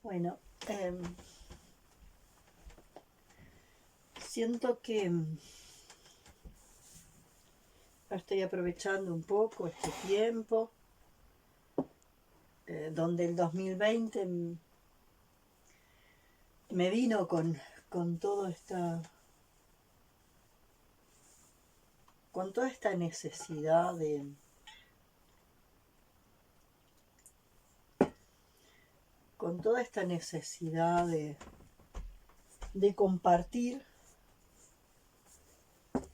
Bueno, siento que estoy aprovechando un poco este tiempo, donde el 2020 me vino con con toda esta necesidad con toda esta necesidad de compartir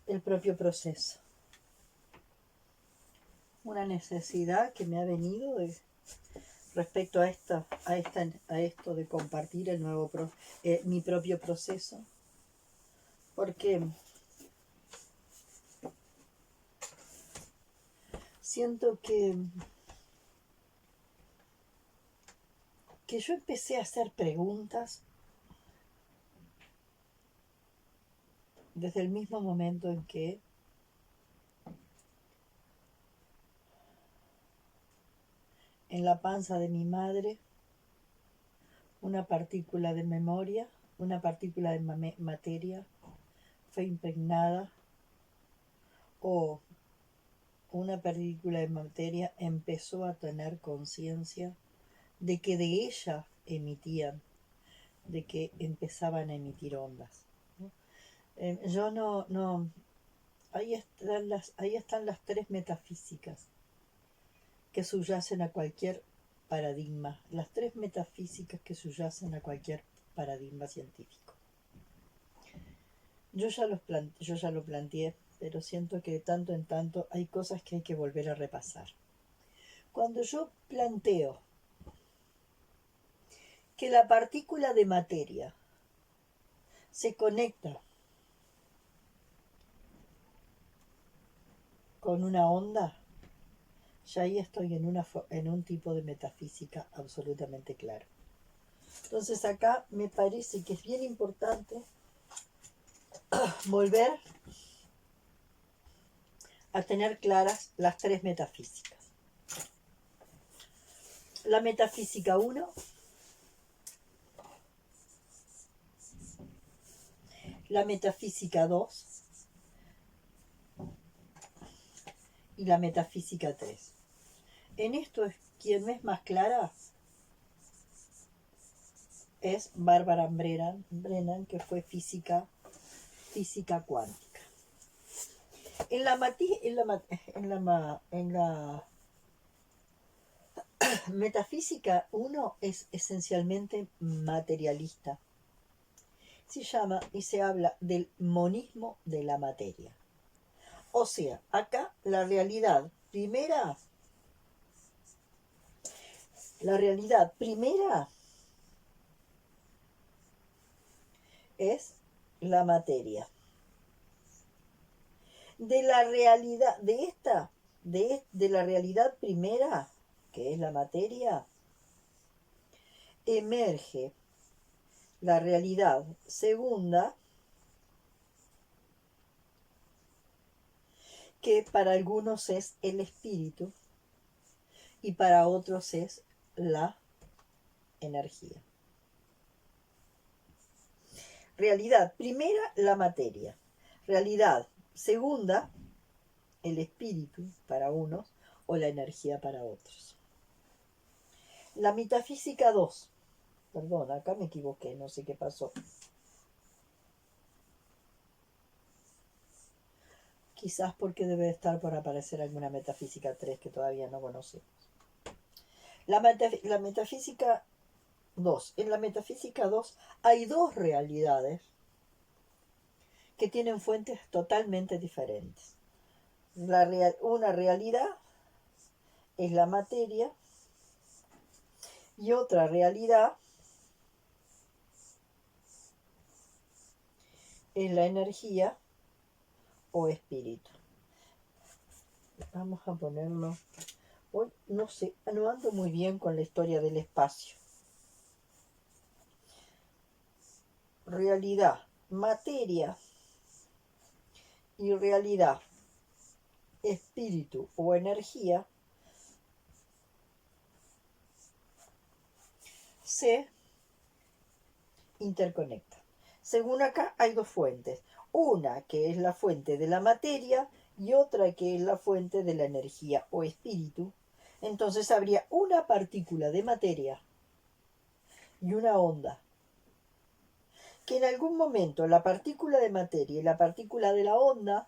el propio proceso. Una necesidad que me ha venido respecto a esto de compartir mi propio proceso, porque siento que yo empecé a hacer preguntas desde el mismo momento en que en la panza de mi madre una partícula de memoria, una partícula de materia fue impregnada, o una partícula de materia empezó a tener conciencia de que de ella emitían, de que empezaban a emitir ondas. Yo no, ahí están las tres metafísicas que subyacen a cualquier paradigma, las tres metafísicas que subyacen a cualquier paradigma científico. Yo ya lo planteé, pero siento que de tanto en tanto hay cosas que hay que volver a repasar. Cuando yo planteo que la partícula de materia se conecta con una onda, ya ahí estoy en un tipo de metafísica absolutamente claro. Entonces acá me parece que es bien importante volver a tener claras las tres metafísicas. La metafísica 1, la metafísica 2 y la metafísica 3. En esto quien es más clara es Barbara Brennan, que fue física cuántica. En la metafísica 1 es esencialmente materialista. Se llama y se habla del monismo de la materia. O sea, acá la realidad primera es la materia. De la realidad de la realidad primera, que es la materia, emerge la realidad segunda, que para algunos es el espíritu y para otros es la energía. Realidad primera, la materia. Realidad segunda, el espíritu para unos o la energía para otros. La metafísica 2. Perdón, acá me equivoqué, no sé qué pasó. Quizás porque debe estar por aparecer alguna metafísica 3 que todavía no conocemos. La metafísica 2. En la metafísica 2 hay dos realidades que tienen fuentes totalmente diferentes. Una realidad es la materia y otra realidad es la energía o espíritu. Vamos a ponerlo. Hoy no sé, no ando muy bien con la historia del espacio. Realidad, materia y realidad, espíritu o energía se interconectan. Según acá hay dos fuentes, una que es la fuente de la materia y otra que es la fuente de la energía o espíritu. Entonces habría una partícula de materia y una onda, que en algún momento la partícula de materia y la partícula de la onda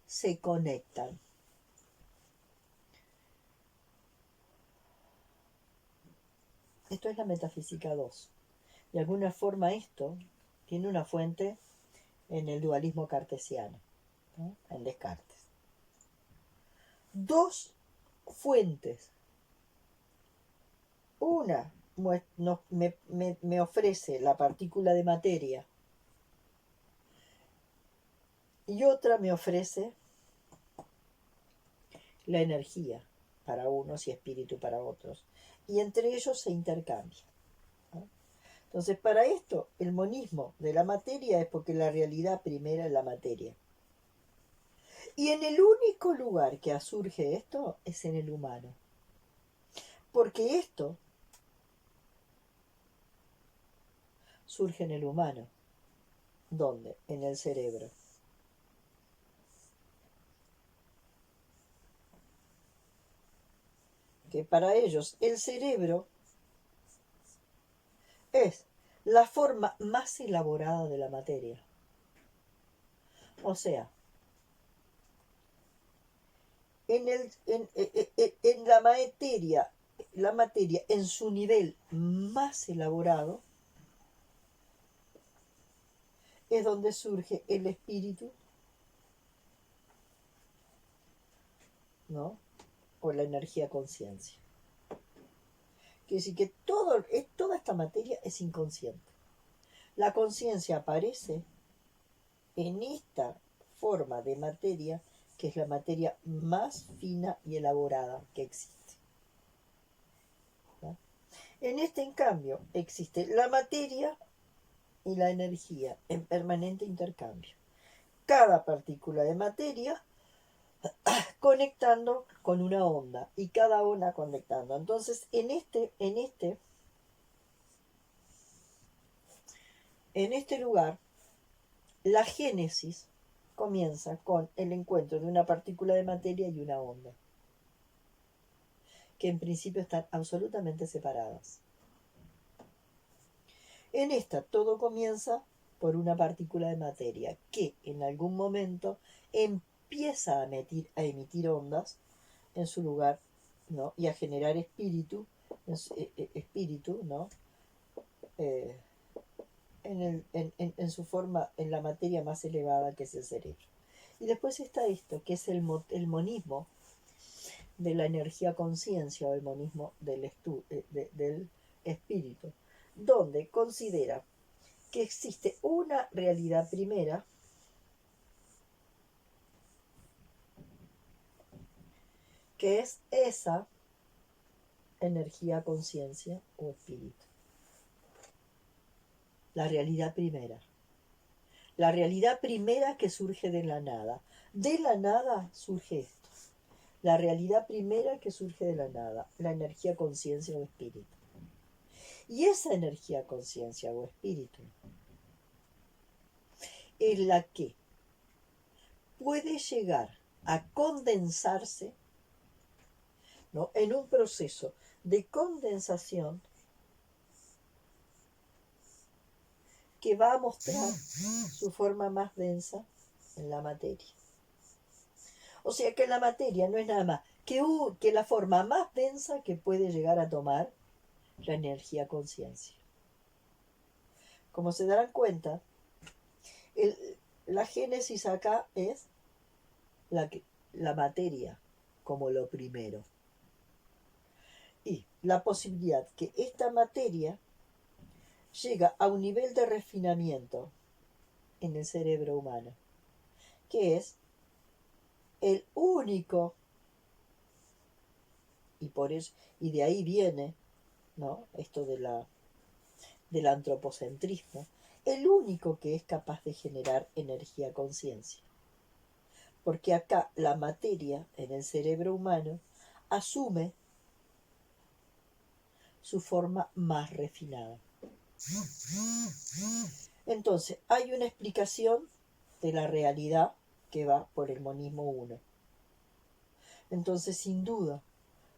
se conectan. Esto es la metafísica 2. De alguna forma esto tiene una fuente en el dualismo cartesiano, ¿no? En Descartes. Dos fuentes. Una me ofrece la partícula de materia y otra me ofrece la energía para unos y espíritu para otros. Y entre ellos se intercambian, ¿no? Entonces, para esto, el monismo de la materia es porque la realidad primera es la materia. Y en el único lugar que surge esto es en el humano. Porque esto surge en el humano. ¿Dónde? En el cerebro. Que para ellos el cerebro es la forma más elaborada de la materia. O sea, en la materia en su nivel más elaborado es donde surge el espíritu, ¿no? O la energía conciencia. Quiere decir que toda esta materia es inconsciente. La conciencia aparece en esta forma de materia, que es la materia más fina y elaborada que existe, ¿no? En este, en cambio, existe la materia y la energía en permanente intercambio. Cada partícula de materia conectando con una onda y cada onda conectando. Entonces, en este lugar, la génesis comienza con el encuentro de una partícula de materia y una onda, que en principio están absolutamente separadas. En esta todo comienza por una partícula de materia que en algún momento empieza a emitir ondas en su lugar, ¿no? Y a generar espíritu, ¿no? En su forma, en la materia más elevada que es el cerebro. Y después está esto, que es el monismo de la energía conciencia o el monismo del espíritu, donde considera que existe una realidad primera que es esa energía conciencia o espíritu. La realidad primera. La realidad primera que surge de la nada. De la nada surge esto. La realidad primera que surge de la nada. La energía conciencia o espíritu. Y esa energía conciencia o espíritu es la que puede llegar a condensarse, ¿no? En un proceso de condensación que va a mostrar su forma más densa en la materia. O sea que la materia no es nada más que la forma más densa que puede llegar a tomar la energía conciencia. Como se darán cuenta, la génesis acá es la materia como lo primero. Y la posibilidad que esta materia llega a un nivel de refinamiento en el cerebro humano, que es el único, y por eso, y de ahí viene, ¿no? Esto del antropocentrismo, el único que es capaz de generar energía conciencia. Porque acá la materia en el cerebro humano asume su forma más refinada. Entonces, hay una explicación de la realidad que va por el monismo 1. Entonces, sin duda,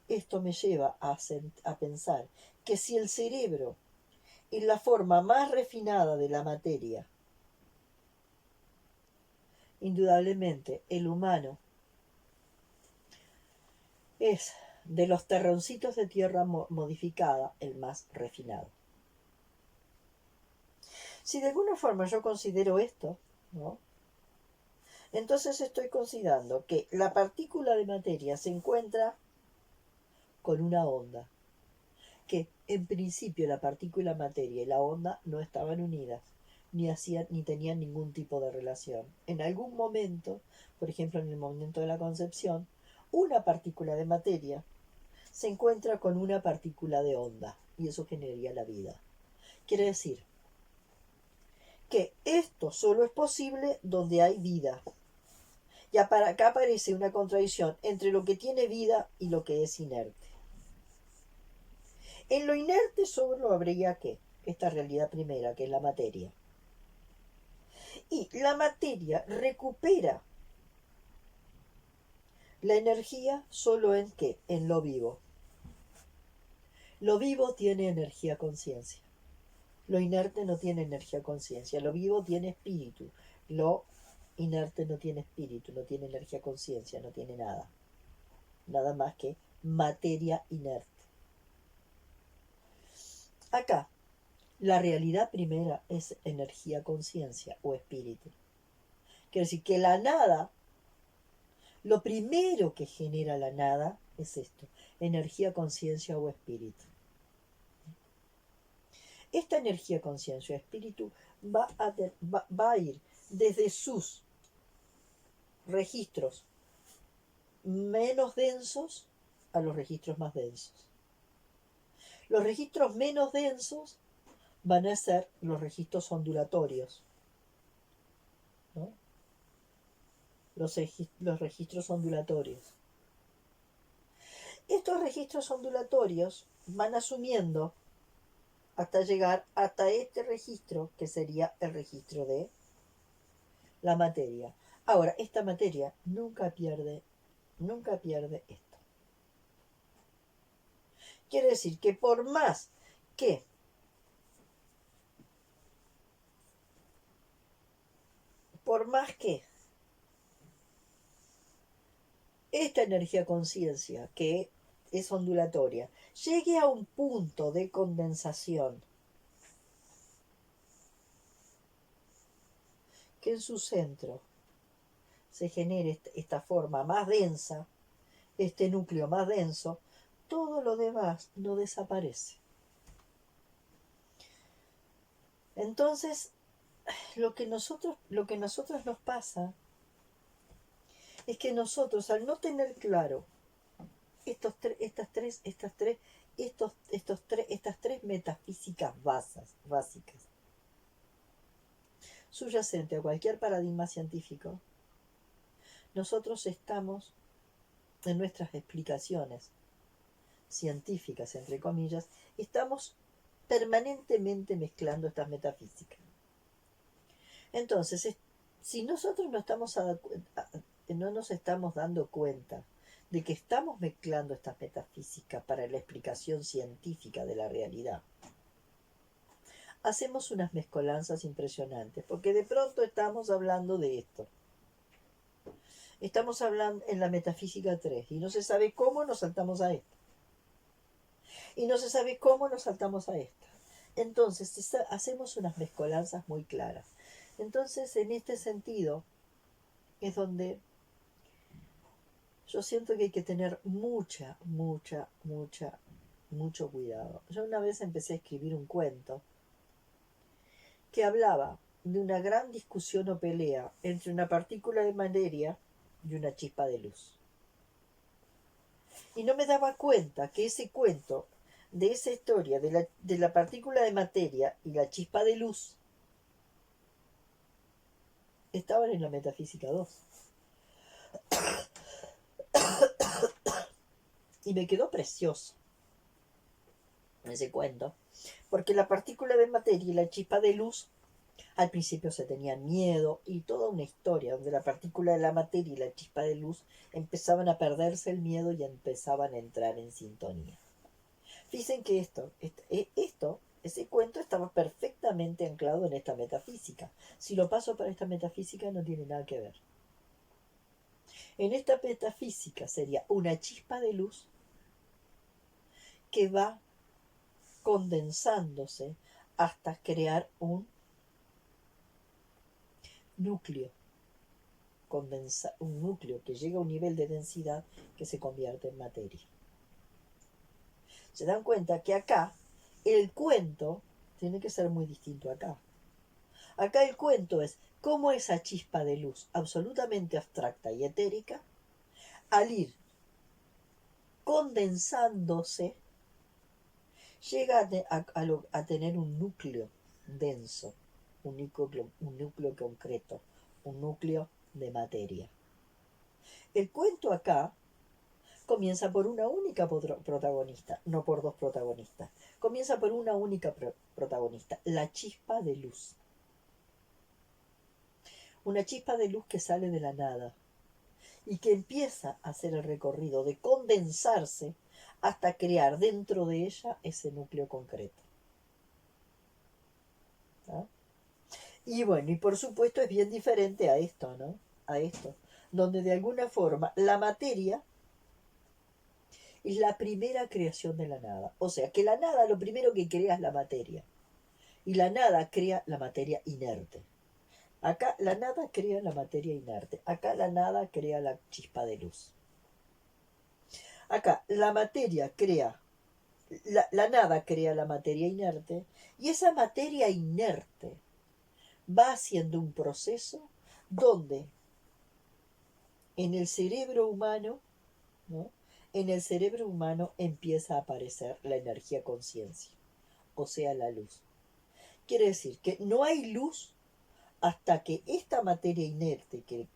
esto me lleva a pensar que si el cerebro es la forma más refinada de la materia, indudablemente el humano es de los terroncitos de tierra modificada el más refinado. Si de alguna forma yo considero esto, ¿no? Entonces estoy considerando que la partícula de materia se encuentra con una onda, que en principio la partícula materia y la onda no estaban unidas, ni tenían ningún tipo de relación. En algún momento, por ejemplo en el momento de la concepción, una partícula de materia se encuentra con una partícula de onda y eso generaría la vida. Quiere decir que esto solo es posible donde hay vida. Y acá aparece una contradicción entre lo que tiene vida y lo que es inerte. En lo inerte solo habría que esta realidad primera, que es la materia. Y la materia recupera la energía solo en qué? En lo vivo. Lo vivo tiene energía conciencia. Lo inerte no tiene energía conciencia. Lo vivo tiene espíritu. Lo inerte no tiene espíritu, no tiene energía conciencia, no tiene nada. Nada más que materia inerte. Acá, la realidad primera es energía conciencia o espíritu. Quiere decir que la nada, lo primero que genera la nada es esto, energía conciencia o espíritu. Esta energía conciencia o espíritu va a ir desde sus registros menos densos a los registros más densos. Los registros menos densos van a ser los registros ondulatorios, ¿no? Los registros ondulatorios. Estos registros ondulatorios van asumiendo hasta llegar hasta este registro, que sería el registro de la materia. Ahora, esta materia nunca pierde esto. Quiere decir que por más que esta energía conciencia, que es ondulatoria, llegue a un punto de condensación que en su centro se genere esta forma más densa, este núcleo más denso, todo lo demás no desaparece. Entonces, lo que nosotros nos pasa es que nosotros, al no tener claro estas tres metafísicas básicas, subyacente a cualquier paradigma científico, nosotros estamos en nuestras explicaciones científicas, entre comillas, estamos permanentemente mezclando estas metafísicas. Entonces, si nosotros no nos estamos dando cuenta de que estamos mezclando estas metafísicas para la explicación científica de la realidad, hacemos unas mezcolanzas impresionantes, porque de pronto estamos hablando de esto. Estamos hablando en la metafísica 3 y no se sabe cómo nos saltamos a esta. Y no se sabe cómo nos saltamos a esta. Entonces hacemos unas mezcolanzas muy claras. Entonces, en este sentido, es donde yo siento que hay que tener mucho cuidado. Yo una vez empecé a escribir un cuento que hablaba de una gran discusión o pelea entre una partícula de materia y una chispa de luz. Y no me daba cuenta que ese cuento, de esa historia de la partícula de materia y la chispa de luz, estaban en la metafísica 2. Y me quedó precioso. en ese cuento, porque la partícula de materia y la chispa de luz al principio se tenían miedo y toda una historia donde la partícula de la materia y la chispa de luz empezaban a perderse el miedo y empezaban a entrar en sintonía. Dicen que ese cuento estaba perfectamente anclado en esta metafísica. Si lo paso para esta metafísica no tiene nada que ver. En esta metafísica sería una chispa de luz que va condensándose hasta crear un núcleo, un núcleo que llega a un nivel de densidad que se convierte en materia. Se dan cuenta que acá el cuento tiene que ser muy distinto acá. Acá el cuento es cómo esa chispa de luz absolutamente abstracta y etérica, al ir condensándose, llega a tener un núcleo denso, un núcleo concreto, un núcleo de materia. El cuento acá comienza por una única protagonista, no por dos protagonistas. Comienza por una única protagonista, la chispa de luz. Una chispa de luz que sale de la nada y que empieza a hacer el recorrido de condensarse hasta crear dentro de ella ese núcleo concreto. ¿No? Y bueno, y por supuesto es bien diferente a esto, ¿no? A esto, donde de alguna forma la materia es la primera creación de la nada. O sea, que la nada lo primero que crea es la materia. Y la nada crea la materia inerte. Acá la nada crea la materia inerte. Acá la nada crea la chispa de luz. Acá la materia crea, la nada crea la materia inerte. Y esa materia inerte va haciendo un proceso donde en el cerebro humano, ¿no? En el cerebro humano empieza a aparecer la energía conciencia, o sea, la luz. Quiere decir que no hay luz hasta que esta materia inerte que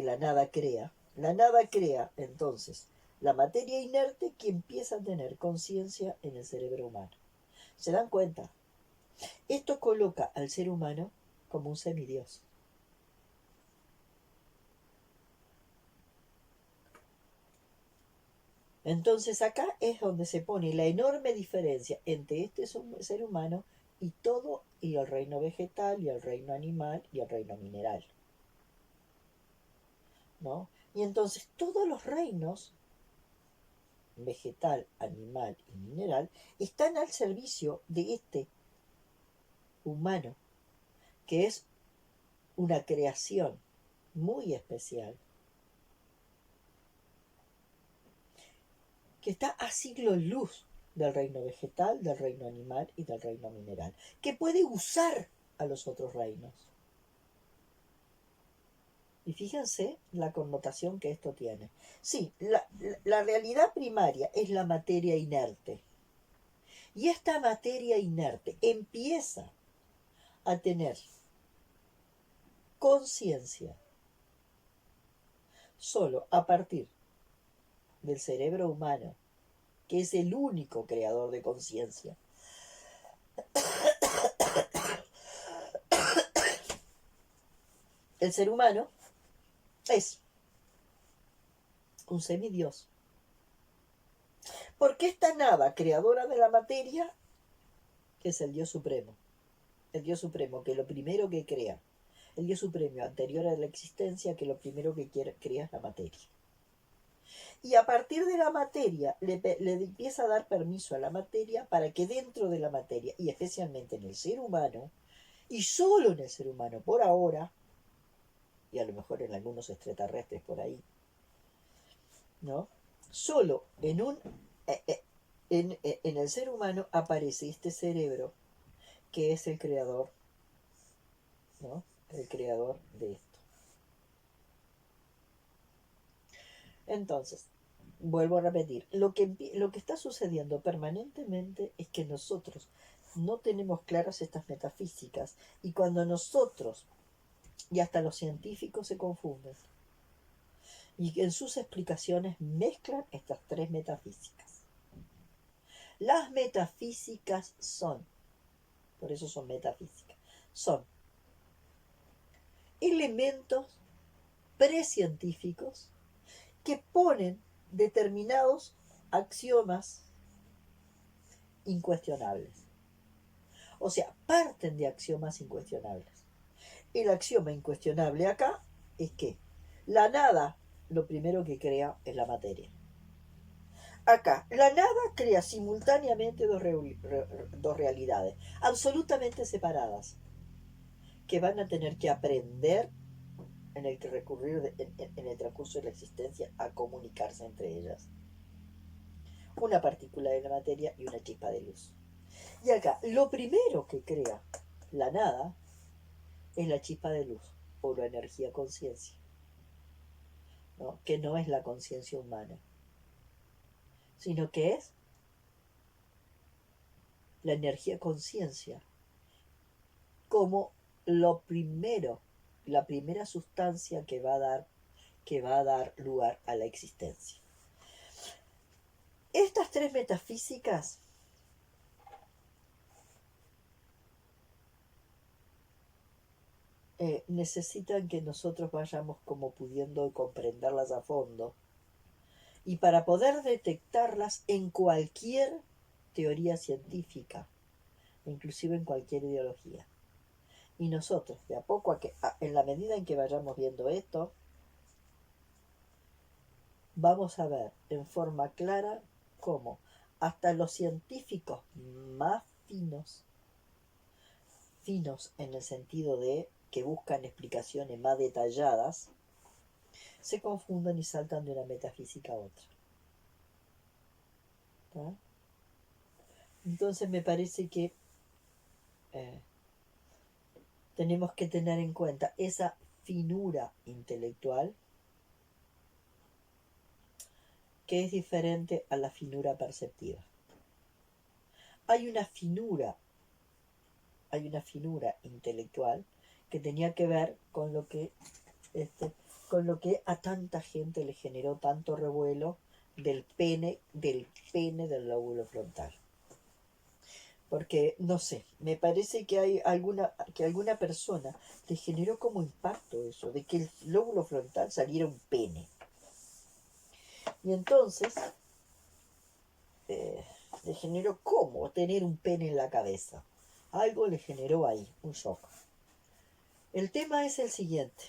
la nada crea entonces la materia inerte que empieza a tener conciencia en el cerebro humano. ¿Se dan cuenta? Esto coloca al ser humano como un semidios. Entonces acá es donde se pone la enorme diferencia entre este ser humano y todo, y el reino vegetal, y el reino animal, y el reino mineral. ¿No? Y entonces todos los reinos, vegetal, animal y mineral, están al servicio de este humano, que es una creación muy especial, que está a siglos luz del reino vegetal, del reino animal y del reino mineral, que puede usar a los otros reinos. Y fíjense la connotación que esto tiene. Sí, la realidad primaria es la materia inerte. Y esta materia inerte empieza a tener conciencia solo a partir del cerebro humano, que es el único creador de conciencia. El ser humano es un semidios. Porque esta nada creadora de la materia es el Dios Supremo. El Dios Supremo, que lo primero que crea. El Dios Supremo anterior a la existencia, que lo primero que crea es la materia. Y a partir de la materia le empieza a dar permiso a la materia para que dentro de la materia, y especialmente en el ser humano, y solo en el ser humano por ahora, y a lo mejor en algunos extraterrestres por ahí, ¿no? Solo en el ser humano aparece este cerebro que es el creador, ¿no? El creador de esto. Entonces, vuelvo a repetir, lo que está sucediendo permanentemente es que nosotros no tenemos claras estas metafísicas y cuando nosotros, y hasta los científicos se confunden, y en sus explicaciones mezclan estas tres metafísicas. Las metafísicas son, por eso son metafísicas, son elementos precientíficos que ponen determinados axiomas incuestionables. O sea, parten de axiomas incuestionables. El axioma incuestionable acá es que la nada, lo primero que crea es la materia. Acá, la nada crea simultáneamente dos realidades, absolutamente separadas, que van a tener que aprender en el que recurrir en el transcurso de la existencia a comunicarse entre ellas. Una partícula de la materia y una chispa de luz. Y acá, lo primero que crea la nada es la chispa de luz, o la energía conciencia, ¿no? Que no es la conciencia humana, sino que es la energía conciencia como lo primero, la primera sustancia que va a dar lugar a la existencia. Estas tres metafísicas necesitan que nosotros vayamos como pudiendo comprenderlas a fondo, y para poder detectarlas en cualquier teoría científica, inclusive en cualquier ideología. Y nosotros, de a poco, en la medida en que vayamos viendo esto, vamos a ver en forma clara cómo hasta los científicos más finos en el sentido de que buscan explicaciones más detalladas, se confunden y saltan de una metafísica a otra. ¿Tá? Entonces me parece que tenemos que tener en cuenta esa finura intelectual que es diferente a la finura perceptiva. Hay una finura intelectual que tenía que ver con lo que a tanta gente le generó tanto revuelo del pene del lóbulo frontal. Porque, no sé, me parece que hay alguna persona le generó como impacto eso, de que el lóbulo frontal saliera un pene. Y entonces, le generó cómo tener un pene en la cabeza. Algo le generó ahí, un shock. El tema es el siguiente.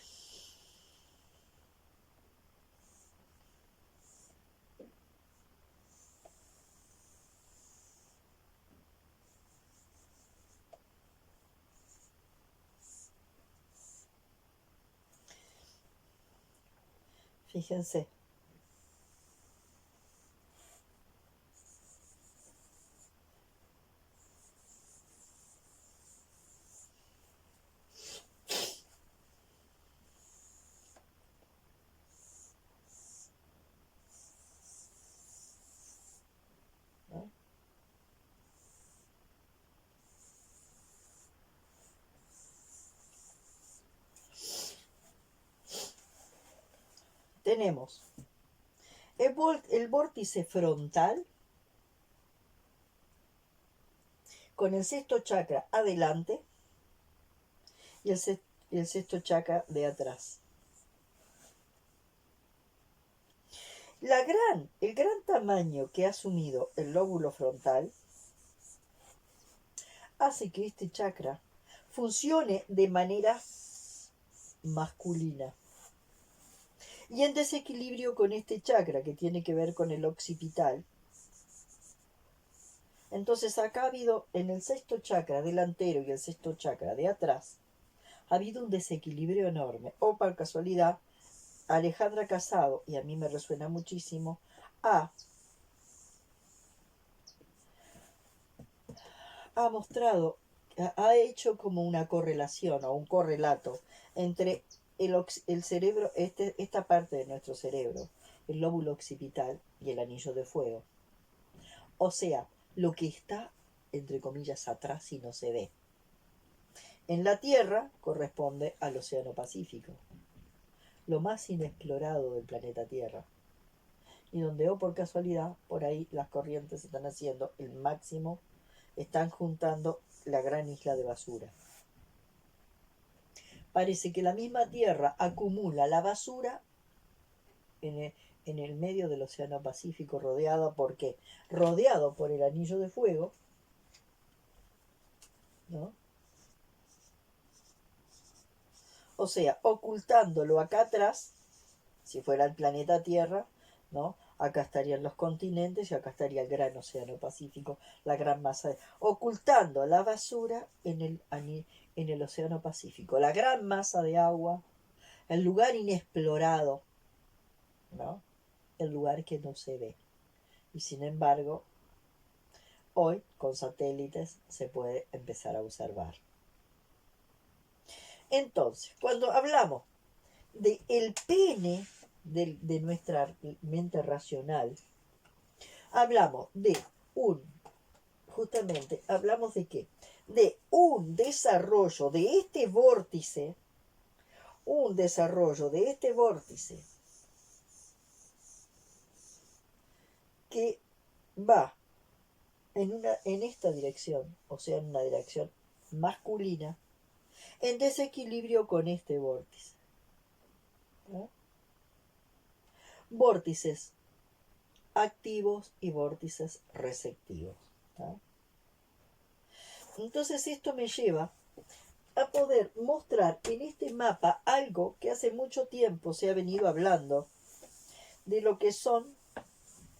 Fíjense. ¿No? Tenemos el vórtice frontal con el sexto chakra adelante y el sexto chakra de atrás. El gran tamaño que ha asumido el lóbulo frontal hace que este chakra funcione de manera masculina y en desequilibrio con este chakra que tiene que ver con el occipital. Entonces acá ha habido en el sexto chakra delantero y el sexto chakra de atrás, ha habido un desequilibrio enorme. O por casualidad, Alejandra Casado, y a mí me resuena muchísimo, ha mostrado, ha hecho como una correlación o un correlato entre el cerebro, esta parte de nuestro cerebro, el lóbulo occipital y el anillo de fuego. O sea, lo que está, entre comillas, atrás y no se ve. En la Tierra corresponde al Océano Pacífico, lo más inexplorado del planeta Tierra. y donde, por casualidad, por ahí las corrientes están haciendo el máximo, están juntando la gran isla de basura. Parece que la misma Tierra acumula la basura en el medio del Océano Pacífico, rodeado ¿por qué? Rodeado por el anillo de fuego, ¿no? O sea, ocultándolo acá atrás, si fuera el planeta Tierra, ¿no? Acá estarían los continentes y acá estaría el gran océano Pacífico, la gran masa ocultando la basura en el océano Pacífico, la gran masa de agua, el lugar inexplorado, ¿no? El lugar que no se ve. Y sin embargo, hoy con satélites se puede empezar a observar. Entonces, cuando hablamos de el pene de nuestra mente racional, hablamos de justamente, hablamos de qué? De un desarrollo de este vórtice, que va en esta dirección, o sea, en una dirección masculina, en desequilibrio con este vórtice, ¿no? Vórtices activos y vórtices receptivos, ¿no? Entonces esto me lleva a poder mostrar en este mapa algo que hace mucho tiempo se ha venido hablando de lo que son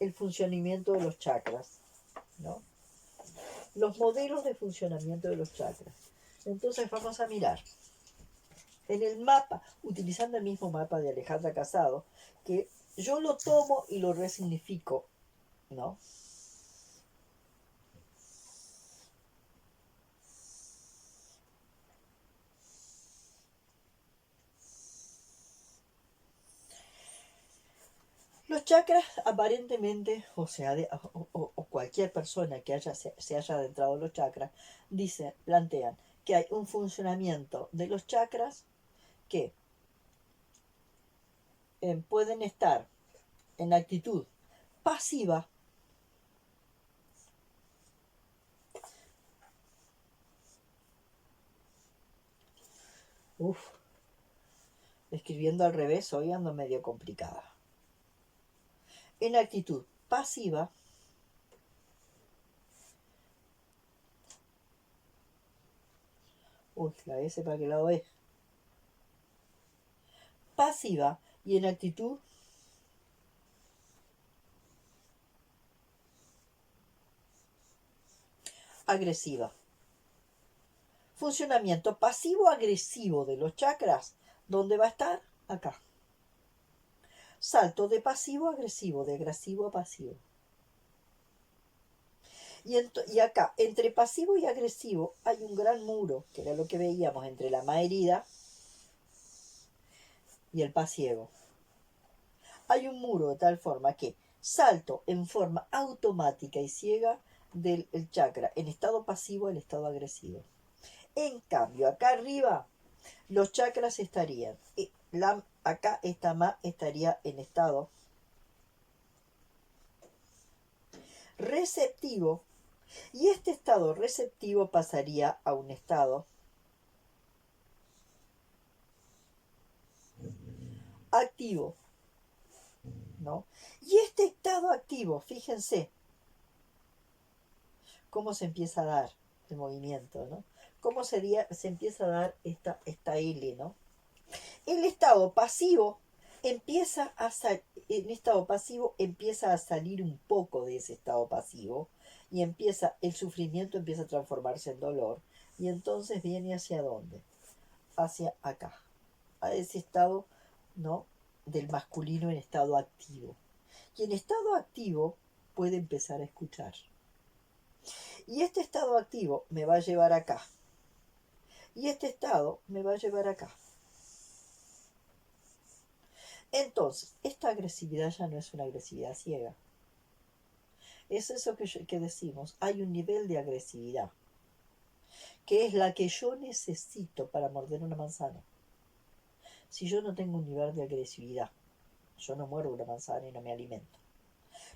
el funcionamiento de los chakras, ¿no? Los modelos de funcionamiento de los chakras. Entonces vamos a mirar en el mapa, utilizando el mismo mapa de Alejandra Casado, que yo lo tomo y lo resignifico, ¿no? Los chakras aparentemente, o sea, o cualquier persona que se haya adentrado en los chakras, plantean que hay un funcionamiento de los chakras que pueden estar en actitud pasiva, escribiendo al revés hoy ando medio complicada, en actitud pasiva, la S para qué lado es, pasiva y en actitud agresiva. Funcionamiento pasivo-agresivo de los chakras. ¿Dónde va a estar? Acá. Salto de pasivo a agresivo, de agresivo a pasivo. Y acá, entre pasivo y agresivo, hay un gran muro, que era lo que veíamos entre la ma herida y el pasiego. Hay un muro de tal forma que salto en forma automática y ciega del chakra en estado pasivo al estado agresivo. En cambio, acá arriba, los chakras estarían, acá esta ma estaría en estado receptivo, y este estado receptivo pasaría a un estado activo, ¿no? Y este estado activo, fíjense cómo se empieza a dar el movimiento, ¿no? Cómo se empieza a dar esta L, ¿no? El estado pasivo empieza a salir un poco de ese estado pasivo y el sufrimiento empieza a transformarse en dolor, y entonces viene hacia dónde, hacia acá, a ese estado, ¿no? Del masculino en estado activo, y en estado activo puede empezar a escuchar, y este estado activo me va a llevar acá, y este estado me va a llevar acá. Entonces, esta agresividad ya no es una agresividad ciega. Es eso que decimos, hay un nivel de agresividad, que es la que yo necesito para morder una manzana. Si yo no tengo un nivel de agresividad, yo no muerdo una manzana y no me alimento.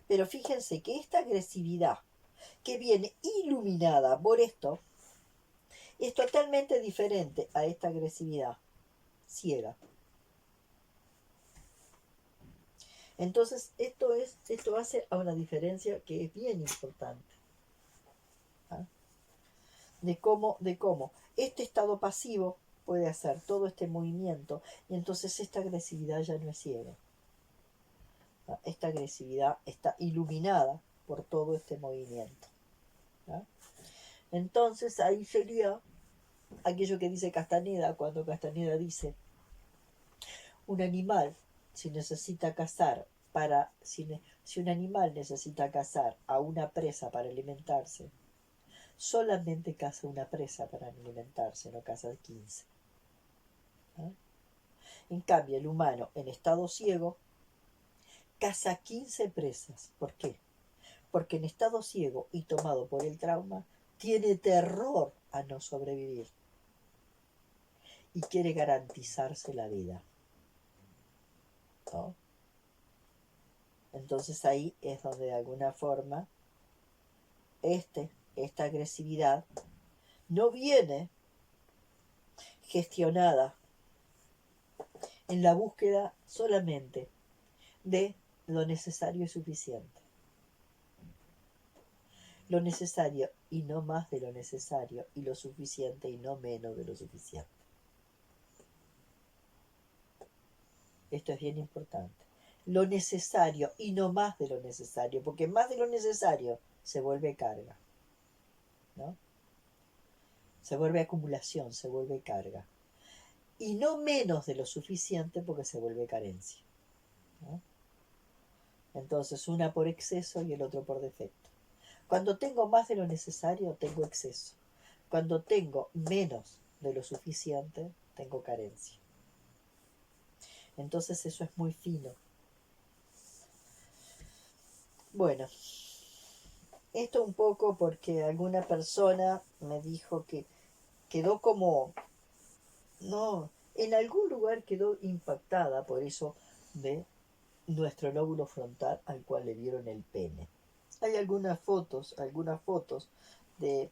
Pero fíjense que esta agresividad que viene iluminada por esto es totalmente diferente a esta agresividad ciega. Entonces, esto hace a una diferencia que es bien importante. ¿Ah? De cómo este estado pasivo puede hacer todo este movimiento y entonces esta agresividad ya no es ciega. ¿Ah? Esta agresividad está iluminada por todo este movimiento. ¿Ah? Entonces ahí sería aquello que dice Castaneda, cuando Castaneda dice, un animal, si necesita cazar si un animal necesita cazar a una presa para alimentarse, solamente caza una presa para alimentarse, no caza 15. ¿Ah? En cambio, el humano en estado ciego caza 15 presas. ¿Por qué? Porque en estado ciego y tomado por el trauma, tiene terror a no sobrevivir y quiere garantizarse la vida. ¿No? Entonces ahí es donde de alguna forma esta agresividad no viene gestionada en la búsqueda solamente de lo necesario y suficiente. Lo necesario y no más de lo necesario, y lo suficiente y no menos de lo suficiente. Esto es bien importante. Lo necesario y no más de lo necesario, porque más de lo necesario se vuelve carga, ¿no? Se vuelve acumulación, se vuelve carga. Y no menos de lo suficiente porque se vuelve carencia, ¿no? Entonces, una por exceso y el otro por defecto. Cuando tengo más de lo necesario, tengo exceso. Cuando tengo menos de lo suficiente, tengo carencia. Entonces eso es muy fino. Bueno, esto un poco porque alguna persona me dijo que quedó como, no, en algún lugar quedó impactada por eso de nuestro lóbulo frontal al cual le dieron el pene. Hay algunas fotos de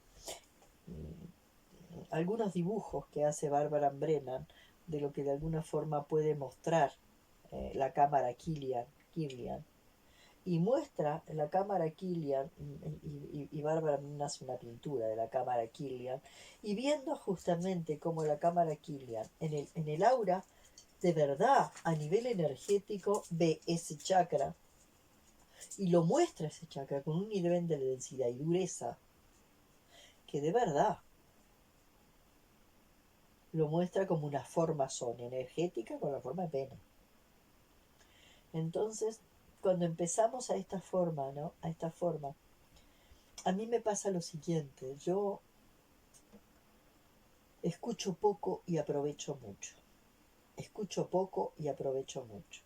algunos dibujos que hace Barbara Brennan de lo que de alguna forma puede mostrar la cámara Kirlian, y muestra la cámara Kirlian y Barbara Brennan hace una pintura de la cámara Kirlian y viendo justamente cómo la cámara Kirlian en el aura de verdad a nivel energético ve ese chakra y lo muestra ese chakra con un nivel de densidad y dureza que de verdad lo muestra como una formazón energética con la forma de pene. Entonces, cuando empezamos a esta forma, ¿no? A esta forma, a mí me pasa lo siguiente, yo escucho poco y aprovecho mucho. Escucho poco y aprovecho mucho.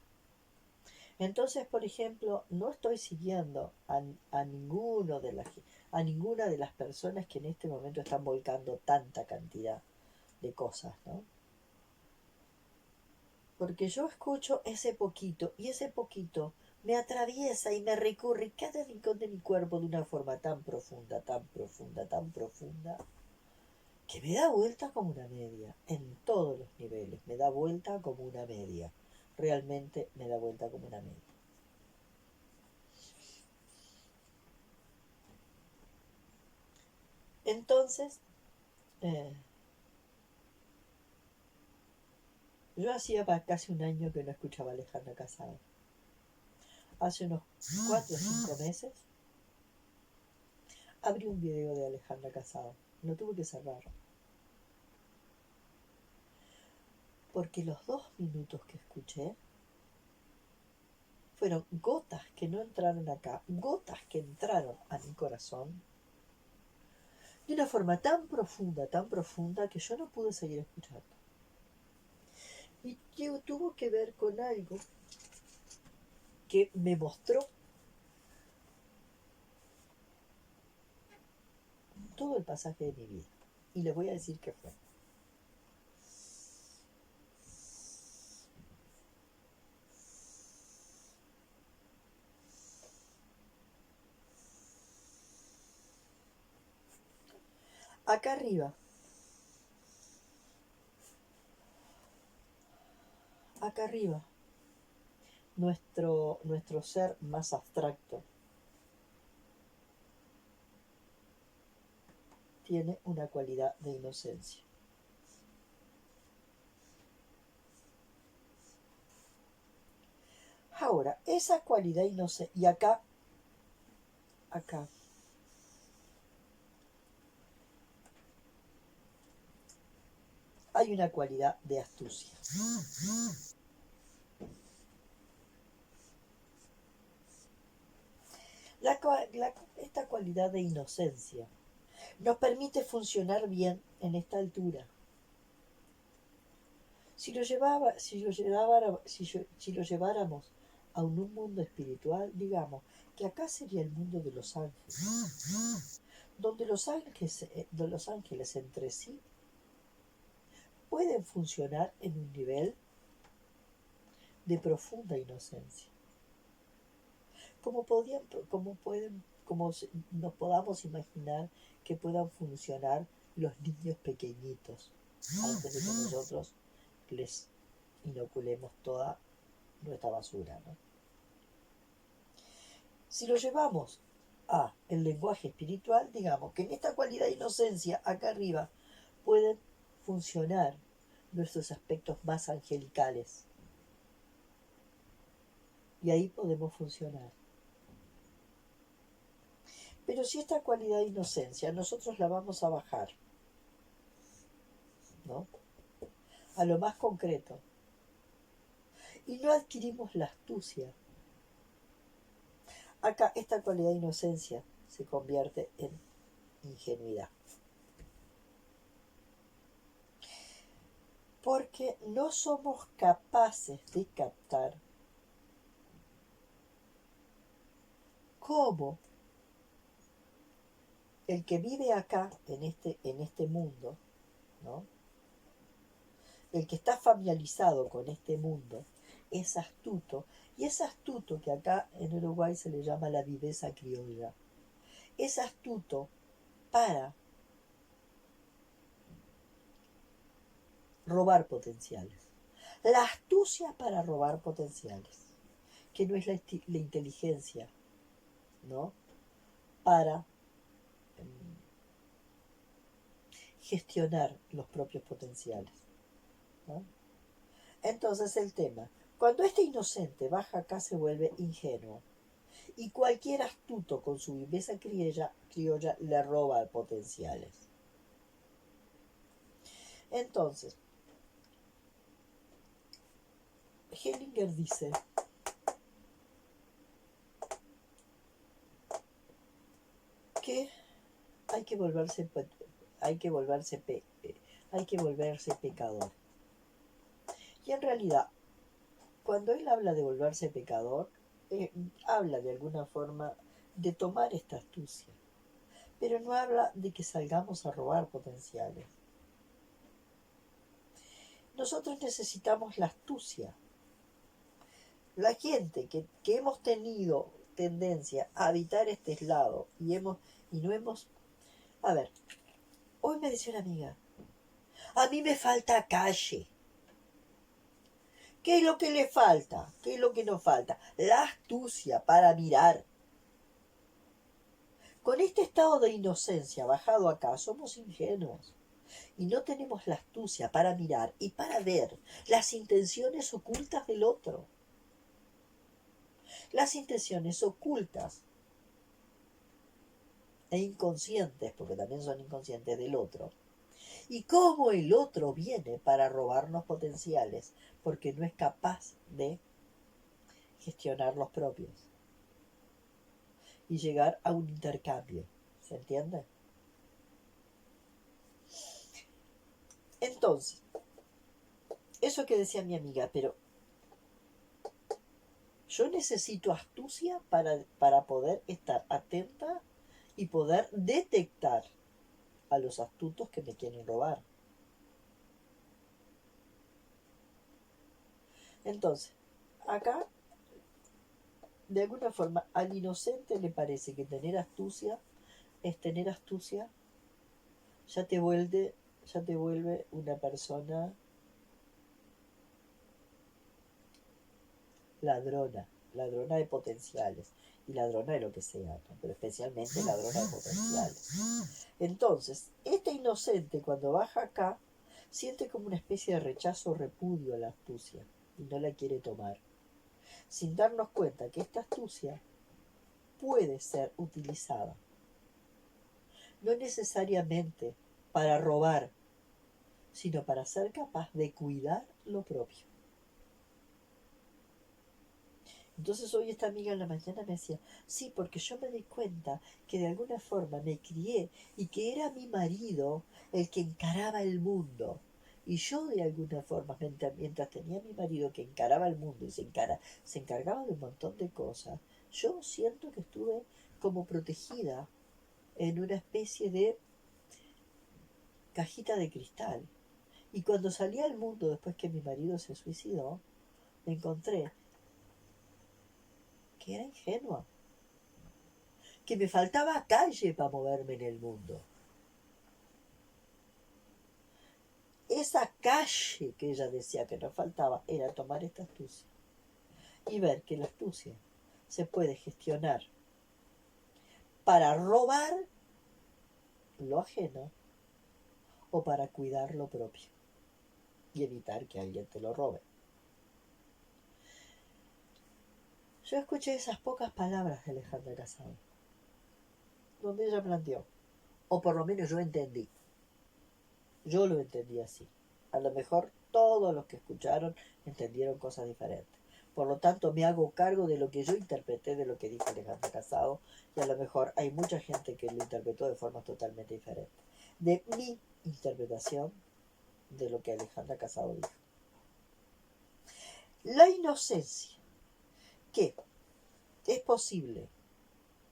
Entonces, por ejemplo, no estoy siguiendo a ninguna de las personas que en este momento están volcando tanta cantidad de cosas, ¿no? Porque yo escucho ese poquito y ese poquito me atraviesa y me recurre cada rincón de mi cuerpo de una forma tan profunda, tan profunda, tan profunda, que me da vuelta como una media, en todos los niveles, me da vuelta como una media, realmente me da vuelta como una media. Entonces, yo hacía casi un año que no escuchaba a Alejandra Casado. Hace unos 4 o 5 meses abrí un video de Alejandra Casado. Lo tuve que cerrar. Porque los 2 minutos que escuché fueron gotas que no entraron acá, gotas que entraron a mi corazón de una forma tan profunda que yo no pude seguir escuchando. Y tuvo que ver con algo que me mostró todo el pasaje de mi vida. Y les voy a decir qué fue. Acá arriba, acá arriba, nuestro ser más abstracto tiene una cualidad de inocencia. Ahora, esa cualidad inocencia, y acá, hay una cualidad de astucia. Esta cualidad de inocencia nos permite funcionar bien en esta altura. Si lo lleváramos a un mundo espiritual, digamos que acá sería el mundo de los ángeles, donde los ángeles entre sí pueden funcionar en un nivel de profunda inocencia. Como nos podamos imaginar que puedan funcionar los niños pequeñitos antes de que nosotros les inoculemos toda nuestra basura, ¿no? Si lo llevamos a el lenguaje espiritual, digamos que en esta cualidad de inocencia acá arriba pueden funcionar nuestros aspectos más angelicales. Y ahí podemos funcionar. Pero si esta cualidad de inocencia nosotros la vamos a bajar, ¿no?, a lo más concreto, y no adquirimos la astucia, acá esta cualidad de inocencia se convierte en ingenuidad. Porque no somos capaces de captar cómo el que vive acá, en este mundo, ¿no?, el que está familiarizado con este mundo, es astuto, y es astuto, que acá en Uruguay se le llama la viveza criolla, es astuto para robar potenciales. La astucia para robar potenciales, que no es la inteligencia, ¿no?, para gestionar los propios potenciales, ¿no? Entonces el tema, cuando este inocente baja acá se vuelve ingenuo, y cualquier astuto con su viveza criolla le roba potenciales. Entonces, Hellinger dice que hay que volverse pecador. Y en realidad, cuando él habla de volverse pecador, habla de alguna forma de tomar esta astucia, pero no habla de que salgamos a robar potenciales. Nosotros necesitamos la astucia. La gente que hemos tenido tendencia a habitar este lado y no hemos... A ver, hoy me decía una amiga, a mí me falta calle. ¿Qué es lo que le falta? ¿Qué es lo que nos falta? La astucia para mirar. Con este estado de inocencia bajado acá, somos ingenuos y no tenemos la astucia para mirar y para ver las intenciones ocultas del otro. Las intenciones ocultas e inconscientes, porque también son inconscientes, del otro. Y cómo el otro viene para robarnos potenciales, porque no es capaz de gestionar los propios y llegar a un intercambio. ¿Se entiende? Entonces, eso que decía mi amiga, pero yo necesito astucia para poder estar atenta y poder detectar a los astutos que me quieren robar. Entonces, acá, de alguna forma, al inocente le parece que tener astucia es tener astucia ya te vuelve una persona ladrona, ladrona de potenciales y ladrona de lo que sea, ¿no? Pero especialmente ladrona de potenciales. Entonces, esta inocente cuando baja acá siente como una especie de rechazo o repudio a la astucia y no la quiere tomar, sin darnos cuenta que esta astucia puede ser utilizada, no necesariamente para robar, sino para ser capaz de cuidar lo propio. Entonces hoy esta amiga en la mañana me decía, sí, porque yo me di cuenta que de alguna forma me crié y que era mi marido el que encaraba el mundo. Y yo de alguna forma, mientras tenía a mi marido que encaraba el mundo y se encargaba de un montón de cosas, yo siento que estuve como protegida en una especie de cajita de cristal. Y cuando salí al mundo después que mi marido se suicidó, me encontré que era ingenua, que me faltaba calle para moverme en el mundo. Esa calle que ella decía que nos faltaba era tomar esta astucia y ver que la astucia se puede gestionar para robar lo ajeno o para cuidar lo propio y evitar que alguien te lo robe. Yo escuché esas pocas palabras de Alejandra Casado, donde ella planteó, o por lo menos yo lo entendí así. A lo mejor todos los que escucharon entendieron cosas diferentes. Por lo tanto, me hago cargo de lo que yo interpreté de lo que dijo Alejandra Casado, y a lo mejor hay mucha gente que lo interpretó de formas totalmente diferentes. De mi interpretación de lo que Alejandra Casado dijo. La inocencia que es posible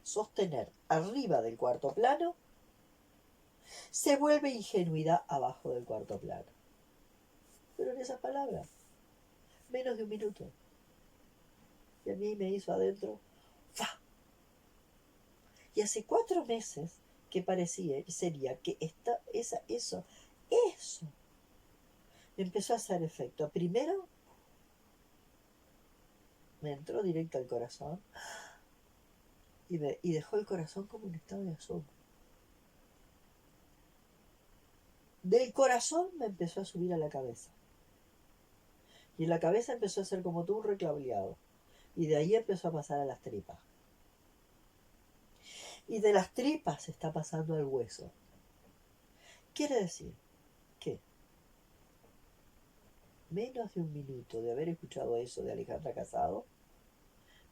sostener arriba del cuarto plano se vuelve ingenuidad abajo del cuarto plano. Pero en esas palabras, menos de un minuto. Y a mí me hizo adentro, ¡fa! Y hace 4 meses que sería que eso me empezó a hacer efecto. Primero me entró directo al corazón y dejó el corazón como un estado de asombro. Del corazón me empezó a subir a la cabeza. Y en la cabeza empezó a ser como todo un recableado. Y de ahí empezó a pasar a las tripas. Y de las tripas se está pasando al hueso. Quiere decir que menos de un minuto de haber escuchado eso de Alejandra Casado,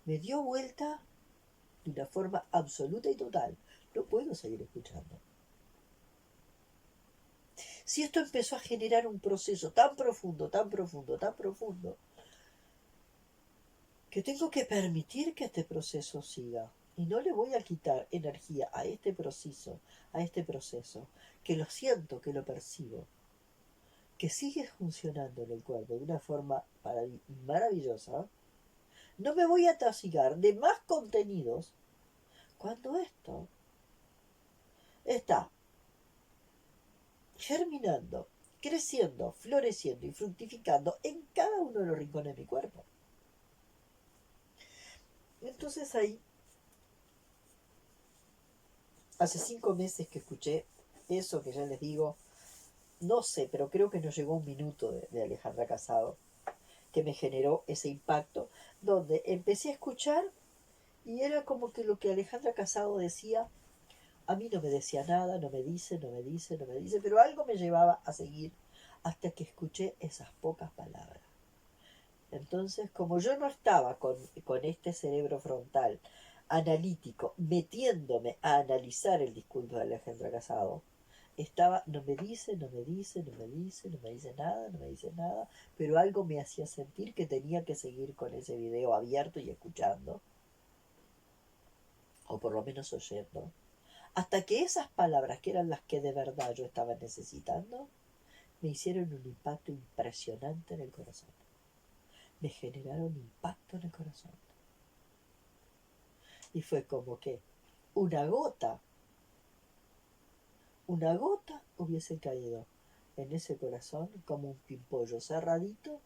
me dio vuelta de una forma absoluta y total. No puedo seguir escuchando. Si esto empezó a generar un proceso tan profundo, tan profundo, tan profundo, que tengo que permitir que este proceso siga. Y no le voy a quitar energía a este proceso, que lo siento, que lo percibo, que sigue funcionando en el cuerpo de una forma maravillosa. No me voy a atosigar de más contenidos cuando esto está germinando, creciendo, floreciendo y fructificando en cada uno de los rincones de mi cuerpo. Entonces ahí, hace 5 meses que escuché eso que ya les digo, no sé, pero creo que nos llegó un minuto de Alejandra Casado, que me generó ese impacto, donde empecé a escuchar y era como que lo que Alejandra Casado decía, a mí no me decía nada, no me dice, pero algo me llevaba a seguir hasta que escuché esas pocas palabras. Entonces, como yo no estaba con este cerebro frontal analítico metiéndome a analizar el discurso de Alejandra Casado, no me dice, no me dice, no me dice, no me dice nada, no me dice nada, pero algo me hacía sentir que tenía que seguir con ese video abierto y escuchando, o por lo menos oyendo, hasta que esas palabras, que eran las que de verdad yo estaba necesitando, me hicieron un impacto impresionante en el corazón. Me generaron impacto en el corazón. Y fue como que una gota, una gota hubiese caído en ese corazón como un pimpollo cerradito,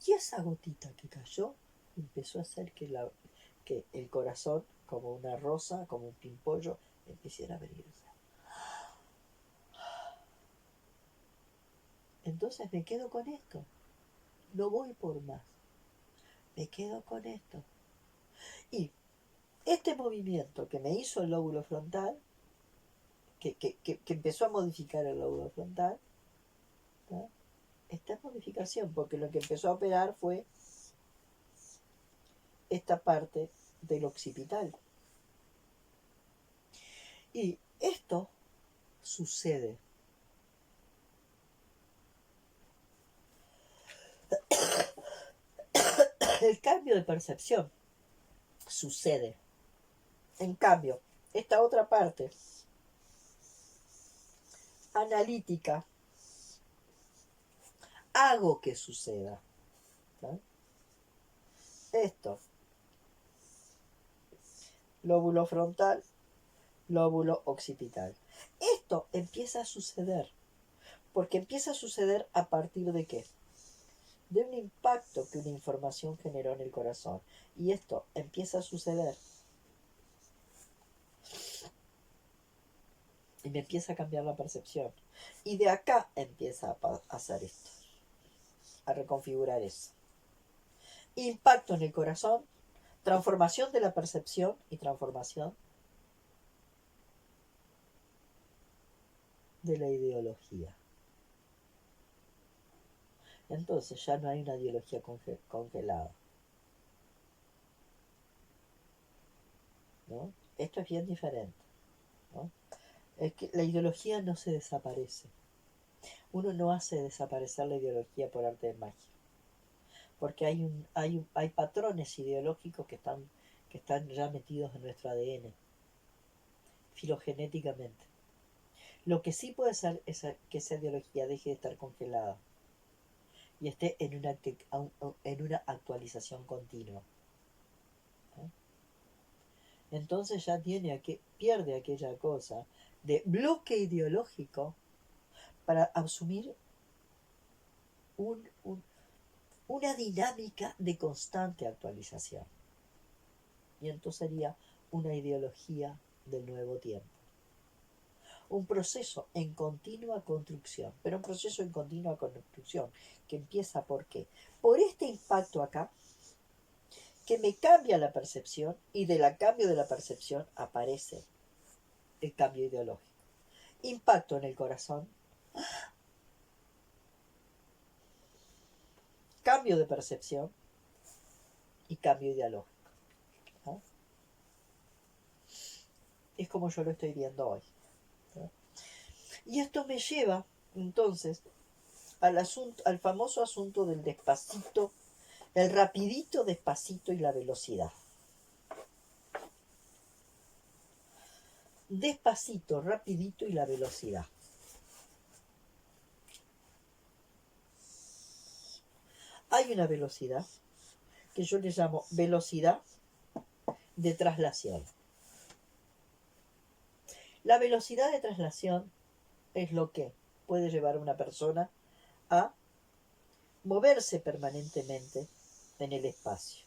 y esa gotita que cayó empezó a hacer que el corazón, como una rosa, como un pimpollo, empiece a abrirse. Entonces me quedo con esto, no voy por más, me quedo con esto. Y este movimiento que me hizo el lóbulo frontal, que empezó a modificar el lóbulo frontal, ¿no? Esta es modificación, porque lo que empezó a operar fue esta parte del occipital. Y esto sucede. El cambio de percepción sucede. En cambio, esta otra parte analítica, hago que suceda, ¿no? Esto, lóbulo frontal, lóbulo occipital. Esto empieza a suceder, porque empieza a suceder a partir de ¿qué? De un impacto que una información generó en el corazón. Y esto empieza a suceder y me empieza a cambiar la percepción. Y de acá empieza a hacer esto, a reconfigurar eso. Impacto en el corazón, transformación de la percepción y transformación de la ideología. Entonces ya no hay una ideología congelada, ¿no? Esto es bien diferente, ¿no? Es que la ideología no se desaparece. Uno no hace desaparecer la ideología por arte de magia, porque hay patrones ideológicos que están ya metidos en nuestro ADN, filogenéticamente. Lo que sí puede ser es que esa ideología deje de estar congelada y esté en una actualización continua, ¿no? Entonces ya pierde aquella cosa de bloque ideológico para asumir un, un, una dinámica de constante actualización. Y entonces sería una ideología del nuevo tiempo. Un proceso en continua construcción, pero un proceso en continua construcción que empieza ¿por qué? Por este impacto acá, que me cambia la percepción, y del cambio de la percepción aparece el cambio ideológico. Impacto en el corazón, cambio de percepción y cambio ideológico, ¿no? Es como yo lo estoy viendo hoy, ¿no? Y esto me lleva entonces al famoso asunto del despacito, el rapidito, despacito y la velocidad. Despacito, rapidito y la velocidad. Hay una velocidad que yo le llamo velocidad de traslación. La velocidad de traslación es lo que puede llevar a una persona a moverse permanentemente en el espacio.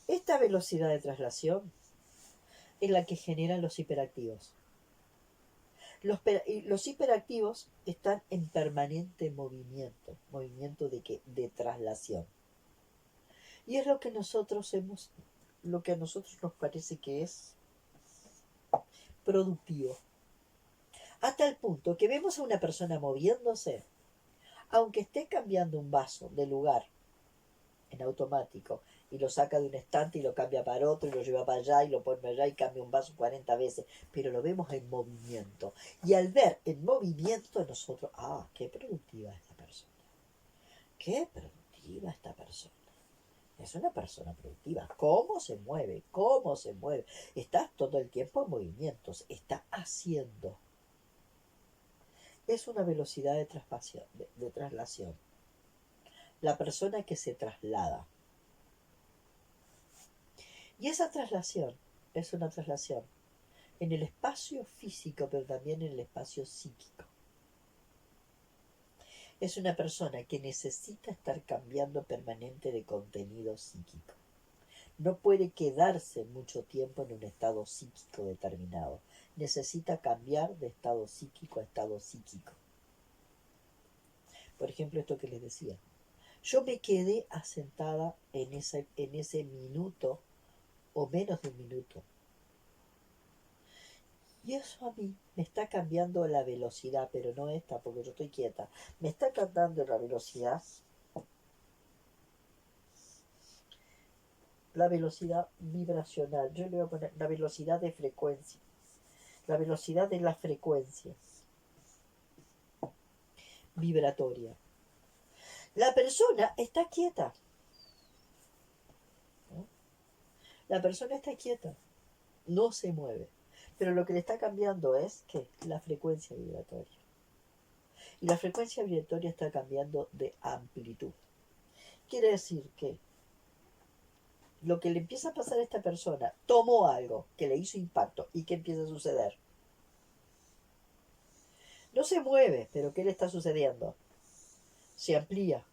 Esta velocidad de traslación es la que generan los hiperactivos. Los hiperactivos están en permanente movimiento. ¿Movimiento de qué? De traslación. Y es lo que lo que a nosotros nos parece que es productivo. Hasta el punto que vemos a una persona moviéndose, aunque esté cambiando un vaso de lugar en automático, y lo saca de un estante y lo cambia para otro y lo lleva para allá y lo pone allá y cambia un vaso 40 veces, pero lo vemos en movimiento. Y al ver en movimiento nosotros, qué productiva esta persona, qué productiva esta persona. Es una persona productiva. ¿Cómo se mueve? ¿Cómo se mueve? Está todo el tiempo en movimientos, está haciendo. Es una velocidad de traslación. La persona que se traslada. Y esa traslación es una traslación en el espacio físico, pero también en el espacio psíquico. Es una persona que necesita estar cambiando permanente de contenido psíquico. No puede quedarse mucho tiempo en un estado psíquico determinado. Necesita cambiar de estado psíquico a estado psíquico. Por ejemplo, esto que les decía. Yo me quedé asentada en ese minuto o menos de un minuto. Y eso a mí me está cambiando la velocidad, pero no esta, porque yo estoy quieta. Me está cambiando la velocidad vibracional. Yo le voy a poner la velocidad de frecuencia. La velocidad de las frecuencias vibratoria. La persona está quieta. ¿No? La persona está quieta. No se mueve. Pero lo que le está cambiando es que la frecuencia vibratoria. Y la frecuencia vibratoria está cambiando de amplitud. Quiere decir que lo que le empieza a pasar a esta persona, tomó algo que le hizo impacto y ¿qué empieza a suceder? No se mueve, pero ¿qué le está sucediendo? Se amplía,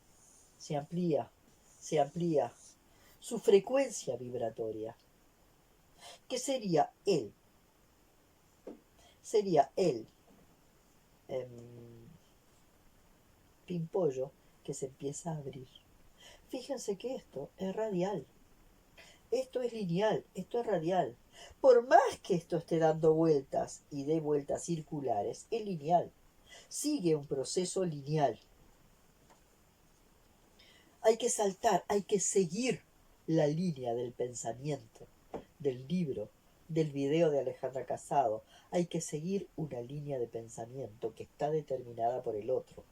se amplía, se amplía su frecuencia vibratoria. ¿Qué sería él? Sería él, pimpollo, que se empieza a abrir. Fíjense que esto es radial. Esto es lineal, esto es radial. Por más que esto esté dando vueltas y dé vueltas circulares, es lineal. Sigue un proceso lineal. Hay que saltar, hay que seguir la línea del pensamiento, del libro, del video de Alejandra Casado. Hay que seguir una línea de pensamiento que está determinada por el otro,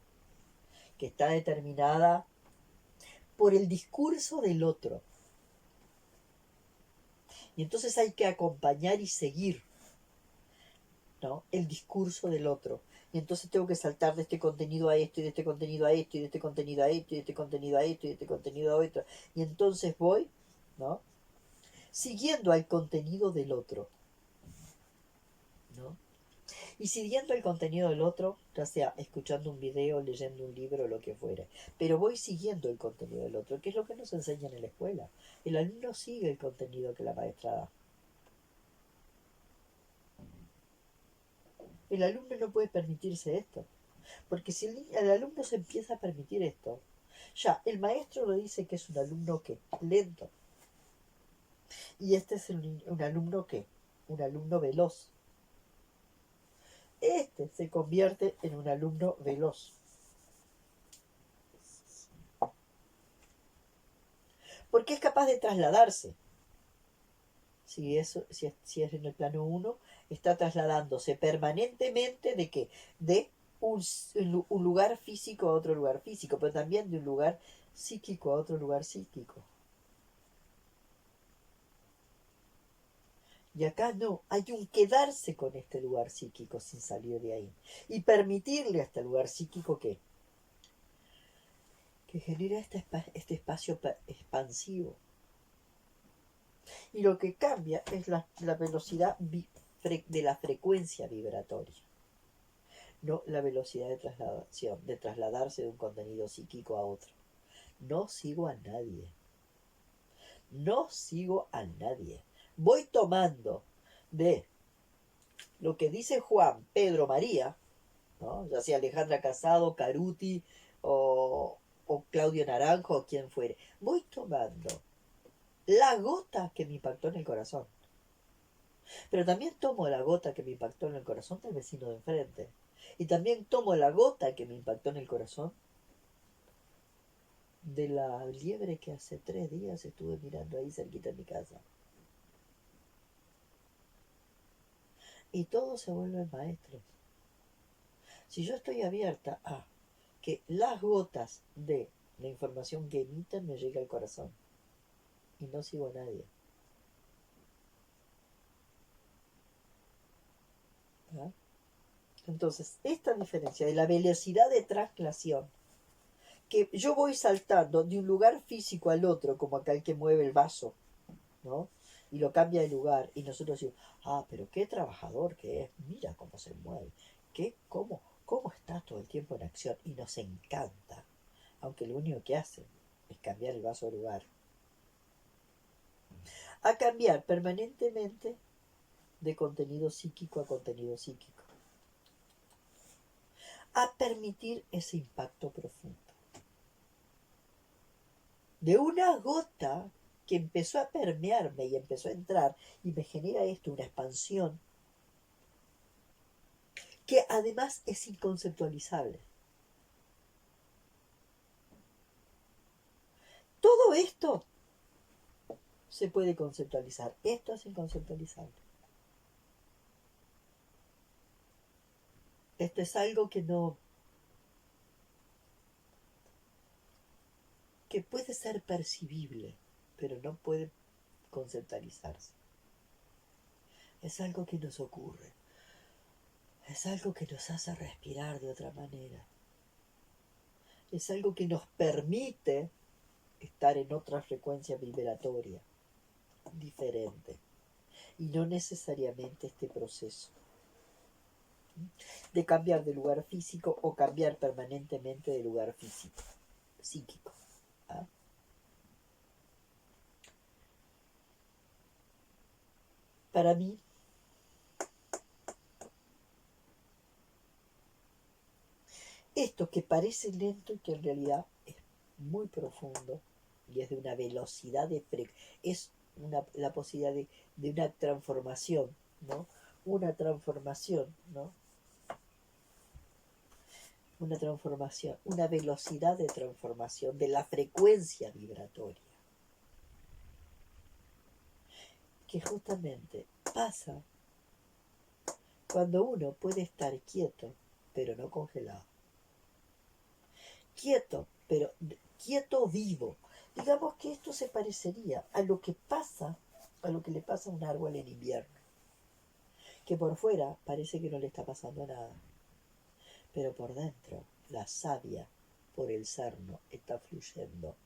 que está determinada por el discurso del otro. Y entonces hay que acompañar y seguir, ¿no?, el discurso del otro. Y entonces tengo que saltar de este contenido a esto, y de este contenido a esto, y de este contenido a esto, y de este contenido a esto, y de este contenido a otro. Y entonces voy, ¿no?, siguiendo al contenido del otro, ¿no? Y siguiendo el contenido del otro, ya sea escuchando un video, leyendo un libro, lo que fuere. Pero voy siguiendo el contenido del otro, que es lo que nos enseñan en la escuela. El alumno sigue el contenido que la maestra da. El alumno no puede permitirse esto. Porque si el alumno se empieza a permitir esto, ya el maestro le dice que es un alumno que lento. Y este es un alumno que, un alumno veloz. Este se convierte en un alumno veloz. Porque es capaz de trasladarse. Si es en el plano 1, está trasladándose permanentemente de qué? De un lugar físico a otro lugar físico, pero también de un lugar psíquico a otro lugar psíquico. Y acá no, hay un quedarse con este lugar psíquico sin salir de ahí. Y permitirle a este lugar psíquico que genera este espacio expansivo. Y lo que cambia es la velocidad de la frecuencia vibratoria. No la velocidad de trasladación, de trasladarse de un contenido psíquico a otro. No sigo a nadie. No sigo a nadie. Voy tomando de lo que dice Juan, Pedro, María, ¿no?, ya sea Alejandra Casado, Caruti o Claudio Naranjo o quien fuere. Voy tomando la gota que me impactó en el corazón. Pero también tomo la gota que me impactó en el corazón del vecino de enfrente. Y también tomo la gota que me impactó en el corazón de la liebre que hace 3 días estuve mirando ahí cerquita de mi casa. Y todos se vuelven maestros. Si yo estoy abierta a que las gotas de la información que emiten me llegue al corazón y no sigo a nadie. ¿Ah? Entonces, esta diferencia de la velocidad de traslación, que yo voy saltando de un lugar físico al otro, como acá el que mueve el vaso, ¿no?, y lo cambia de lugar y nosotros decimos, ah, pero qué trabajador que es, mira cómo se mueve, cómo está todo el tiempo en acción y nos encanta, aunque lo único que hace es cambiar el vaso de lugar. A cambiar permanentemente de contenido psíquico a contenido psíquico. A permitir ese impacto profundo. De una gota que empezó a permearme y empezó a entrar y me genera esto, una expansión, que además es inconceptualizable. Todo esto se puede conceptualizar, esto es inconceptualizable. Esto es algo que puede ser percibible, pero no puede conceptualizarse. Es algo que nos ocurre. Es algo que nos hace respirar de otra manera. Es algo que nos permite estar en otra frecuencia vibratoria, diferente. Y no necesariamente este proceso de cambiar de lugar físico o cambiar permanentemente de lugar físico, psíquico. ¿Ah? Para mí, esto que parece lento y que en realidad es muy profundo y es de una velocidad es la posibilidad de una transformación, ¿no? Una transformación, ¿no? Una transformación, una velocidad de transformación de la frecuencia vibratoria, que justamente pasa cuando uno puede estar quieto, pero no congelado. Quieto, pero quieto vivo. Digamos que esto se parecería a lo que pasa, a lo que le pasa a un árbol en invierno, que por fuera parece que no le está pasando nada, pero por dentro la savia por el cerno está fluyendo.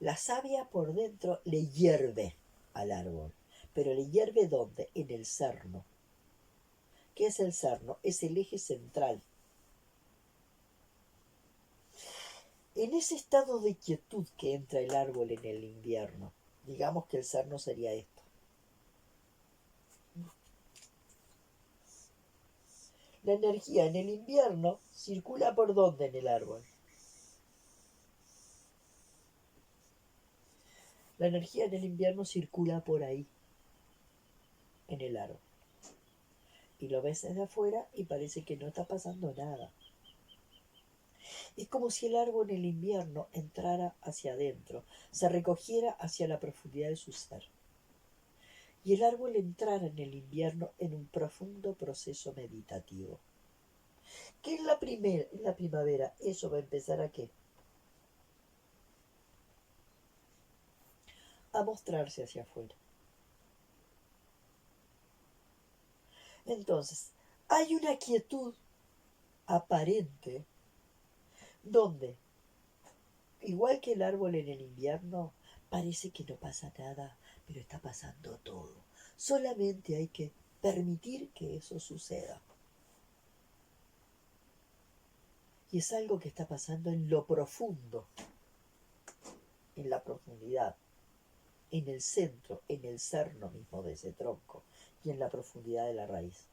La savia por dentro le hierve al árbol, pero le hierve ¿dónde? En el cerno. ¿Qué es el cerno? Es el eje central. En ese estado de quietud que entra el árbol en el invierno, digamos que el cerno sería esto. La energía en el invierno circula ¿por dónde en el árbol? La energía en el invierno circula por ahí, en el árbol. Y lo ves desde afuera y parece que no está pasando nada. Es como si el árbol en el invierno entrara hacia adentro, se recogiera hacia la profundidad de su ser. Y el árbol entrara en el invierno en un profundo proceso meditativo. Que en la primavera eso va a empezar a ¿qué? A mostrarse hacia afuera. Entonces, hay una quietud aparente donde, igual que el árbol en el invierno, parece que no pasa nada, pero está pasando todo. Solamente hay que permitir que eso suceda. Y es algo que está pasando en lo profundo, en la profundidad, en el centro, en el cerno mismo de ese tronco y en la profundidad de la raíz.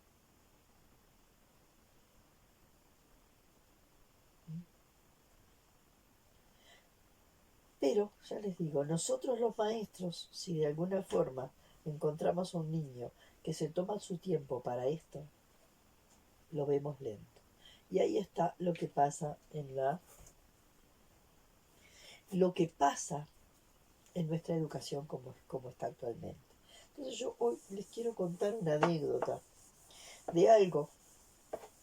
Pero, ya les digo, nosotros los maestros, si de alguna forma encontramos a un niño que se toma su tiempo para esto, lo vemos lento. Y ahí está lo que pasa lo que pasa en nuestra educación como está actualmente. Entonces yo hoy les quiero contar una anécdota de algo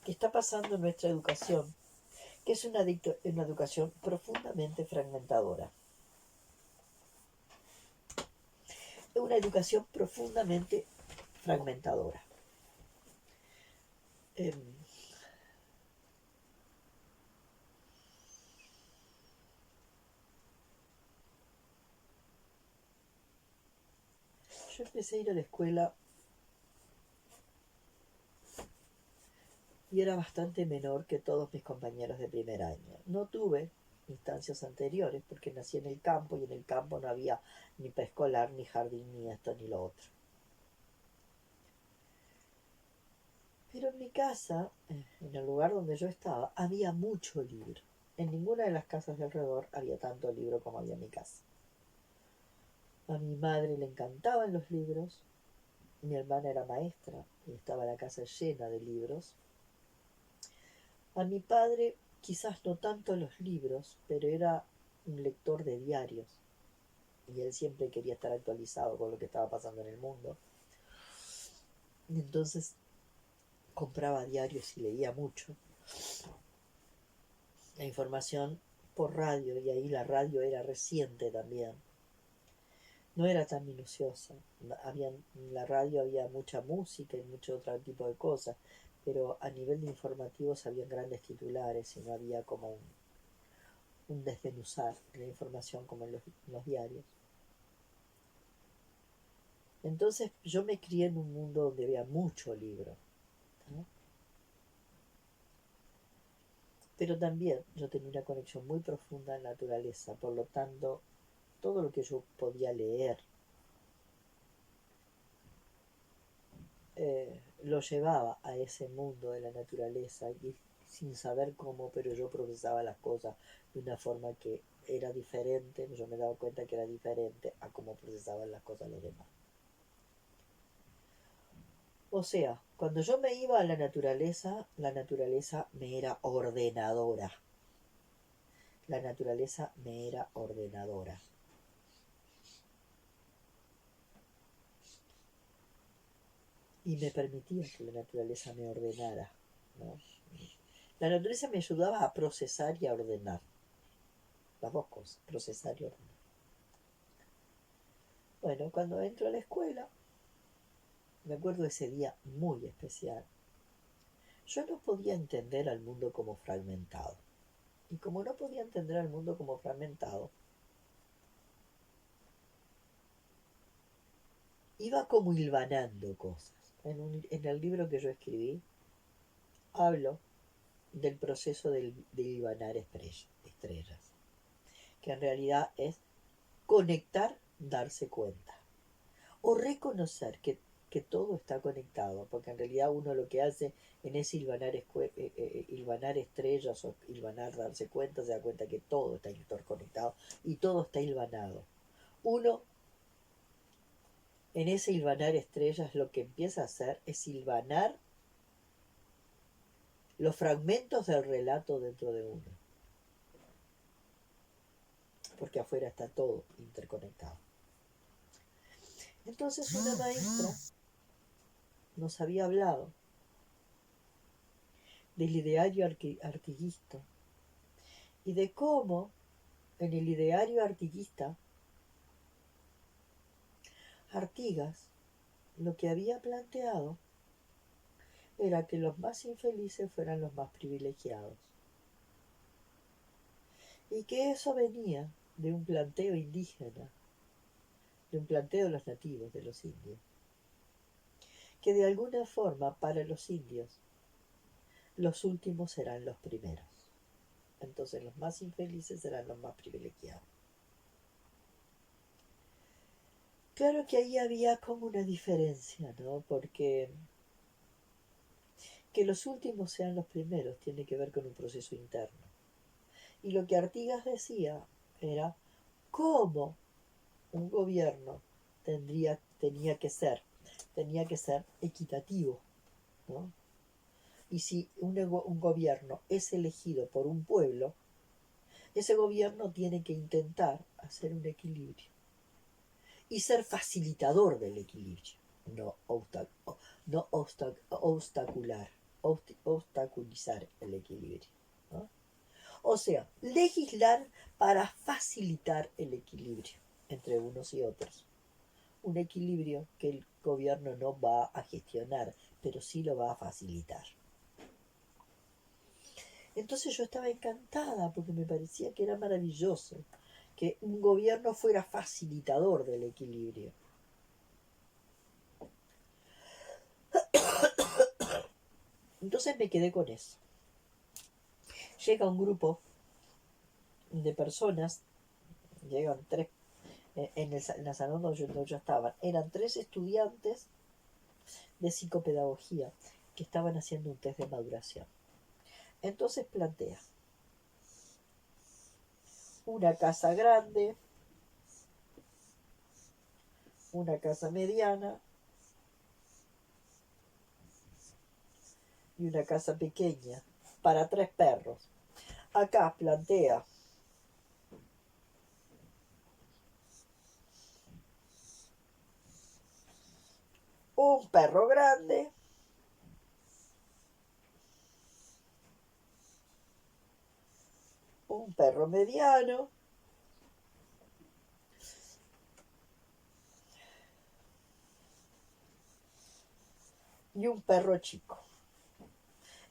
que está pasando en nuestra educación, que es una educación profundamente fragmentadora. Es una educación profundamente fragmentadora. Eh, yo empecé a ir a la escuela y era bastante menor que todos mis compañeros de primer año. No tuve instancias anteriores porque nací en el campo y en el campo no había ni preescolar, ni jardín, ni esto, ni lo otro. Pero en mi casa, en el lugar donde yo estaba, había mucho libro. En ninguna de las casas de alrededor había tanto libro como había en mi casa. A mi madre le encantaban los libros, mi hermana era maestra y estaba la casa llena de libros. A mi padre quizás no tanto los libros, pero era un lector de diarios y él siempre quería estar actualizado con lo que estaba pasando en el mundo. Y entonces compraba diarios y leía mucho. La información por radio, y ahí la radio era reciente también. No era tan minuciosa. En la radio había mucha música y mucho otro tipo de cosas, pero a nivel de informativos habían grandes titulares y no había como un desmenuzar de la información como en los diarios. Entonces yo me crié en un mundo donde había mucho libro, ¿no? Pero también yo tenía una conexión muy profunda en la naturaleza, por lo tanto, todo lo que yo podía leer lo llevaba a ese mundo de la naturaleza y sin saber cómo, pero yo procesaba las cosas de una forma que era diferente, yo me daba cuenta que era diferente a cómo procesaban las cosas los demás. O sea, cuando yo me iba a la naturaleza me era ordenadora. La naturaleza me era ordenadora. Y me permitía que la naturaleza me ordenara, ¿no? La naturaleza me ayudaba a procesar y a ordenar. Las dos cosas, procesar y ordenar. Bueno, cuando entro a la escuela, me acuerdo de ese día muy especial. Yo no podía entender al mundo como fragmentado. Y como no podía entender al mundo como fragmentado, iba como hilvanando cosas. En el libro que yo escribí, hablo del proceso de hilvanar estrellas, que en realidad es conectar, darse cuenta, o reconocer que todo está conectado, porque en realidad uno lo que hace en ese hilvanar estrellas o hilvanar, darse cuenta, se da cuenta que todo está interconectado y todo está hilvanado. Uno en ese hilvanar estrellas lo que empieza a hacer es hilvanar los fragmentos del relato dentro de uno, porque afuera está todo interconectado. Entonces una maestra nos había hablado del ideario artiguista y de cómo en el ideario artiguista Artigas lo que había planteado era que los más infelices fueran los más privilegiados y que eso venía de un planteo indígena, de un planteo de los nativos, de los indios, que de alguna forma para los indios los últimos serán los primeros. Entonces los más infelices serán los más privilegiados. Claro que ahí había como una diferencia, ¿no? Porque que los últimos sean los primeros tiene que ver con un proceso interno. Y lo que Artigas decía era cómo un gobierno tenía que ser equitativo, ¿no? Y si un gobierno es elegido por un pueblo, ese gobierno tiene que intentar hacer un equilibrio y ser facilitador del equilibrio, no, obstaculizar el equilibrio, ¿no? O sea, legislar para facilitar el equilibrio entre unos y otros. Un equilibrio que el gobierno no va a gestionar, pero sí lo va a facilitar. Entonces yo estaba encantada porque me parecía que era maravilloso que un gobierno fuera facilitador del equilibrio. Entonces me quedé con eso. Llega un grupo de personas, llegan tres, en el salón donde yo estaba, eran tres estudiantes de psicopedagogía que estaban haciendo un test de maduración. Entonces plantea una casa grande, una casa mediana y una casa pequeña para tres perros. Acá plantea un perro grande, un perro mediano y un perro chico.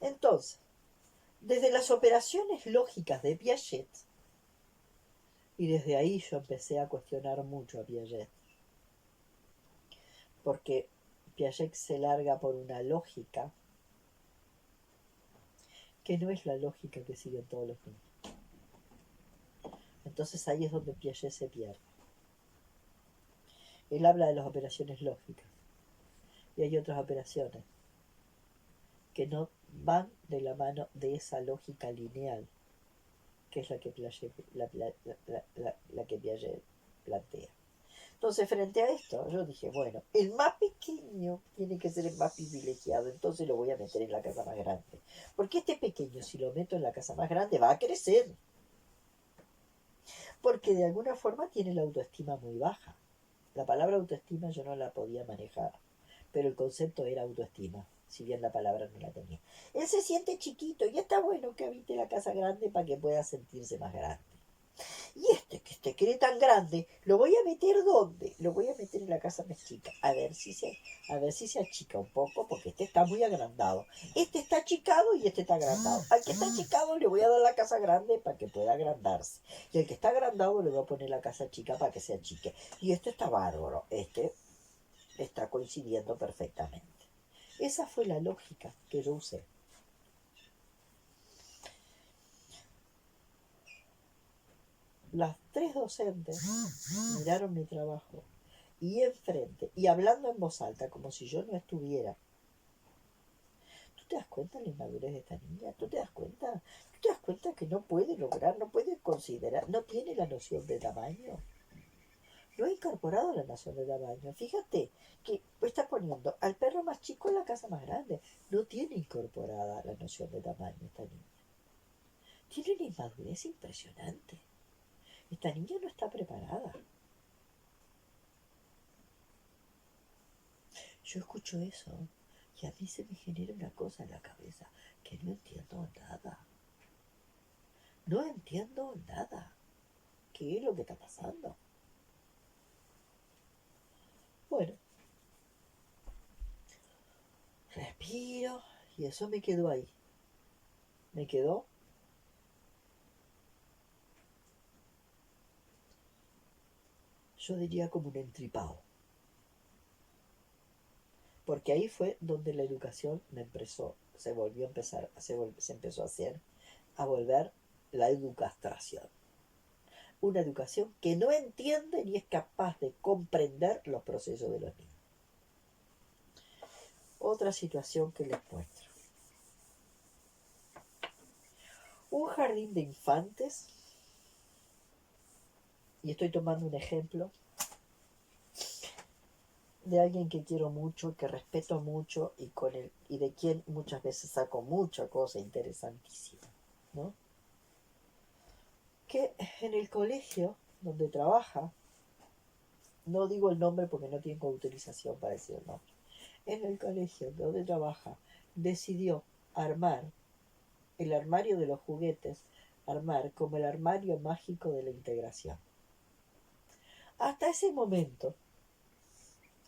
Entonces, desde las operaciones lógicas de Piaget, y desde ahí yo empecé a cuestionar mucho a Piaget, porque Piaget se larga por una lógica que no es la lógica que siguen todos los niños. Entonces ahí es donde Piaget se pierde. Él habla de las operaciones lógicas y hay otras operaciones que no van de la mano de esa lógica lineal, que es la que Piaget plantea. Entonces, frente a esto, yo dije, bueno, el más pequeño tiene que ser el más privilegiado, entonces lo voy a meter en la casa más grande. Porque este pequeño, si lo meto en la casa más grande, va a crecer. Porque de alguna forma tiene la autoestima muy baja. La palabra autoestima yo no la podía manejar, pero el concepto era autoestima, si bien la palabra no la tenía. Él se siente chiquito y está bueno que habite la casa grande para que pueda sentirse más grande. Y que este cree tan grande, ¿lo voy a meter dónde? Lo voy a meter en la casa más chica, a ver si se achica un poco, porque este está muy agrandado. Este está achicado y este está agrandado. Al que está achicado le voy a dar la casa grande para que pueda agrandarse. Y al que está agrandado le voy a poner la casa chica para que se achique. Y este está bárbaro, este está coincidiendo perfectamente. Esa fue la lógica que yo usé. Las tres docentes miraron mi trabajo y enfrente, y hablando en voz alta, como si yo no estuviera. ¿Tú te das cuenta de la inmadurez de esta niña? ¿Tú te das cuenta? ¿Tú te das cuenta que no puede lograr, no puede considerar, no tiene la noción de tamaño? No ha incorporado la noción de tamaño. Fíjate que está poniendo al perro más chico en la casa más grande. No tiene incorporada la noción de tamaño esta niña. Tiene una inmadurez impresionante. Esta niña no está preparada. Yo escucho eso y a mí se me genera una cosa en la cabeza que no entiendo nada. No entiendo nada. ¿Qué es lo que está pasando? Bueno, respiro y eso me quedó ahí. Me quedó yo diría como un entripado. Porque ahí fue donde la educación se volvió a empezar, se empezó a hacer, a volver la educastración. Una educación que no entiende ni es capaz de comprender los procesos de los niños. Otra situación que les muestro. Un jardín de infantes, y estoy tomando un ejemplo de alguien que quiero mucho, que respeto mucho y de quien muchas veces saco mucha cosa interesantísima, ¿no? Que en el colegio donde trabaja, no digo el nombre porque no tengo autorización para decir el nombre, en el colegio donde trabaja decidió armar el armario de los juguetes, armar como el armario mágico de la integración. Hasta ese momento,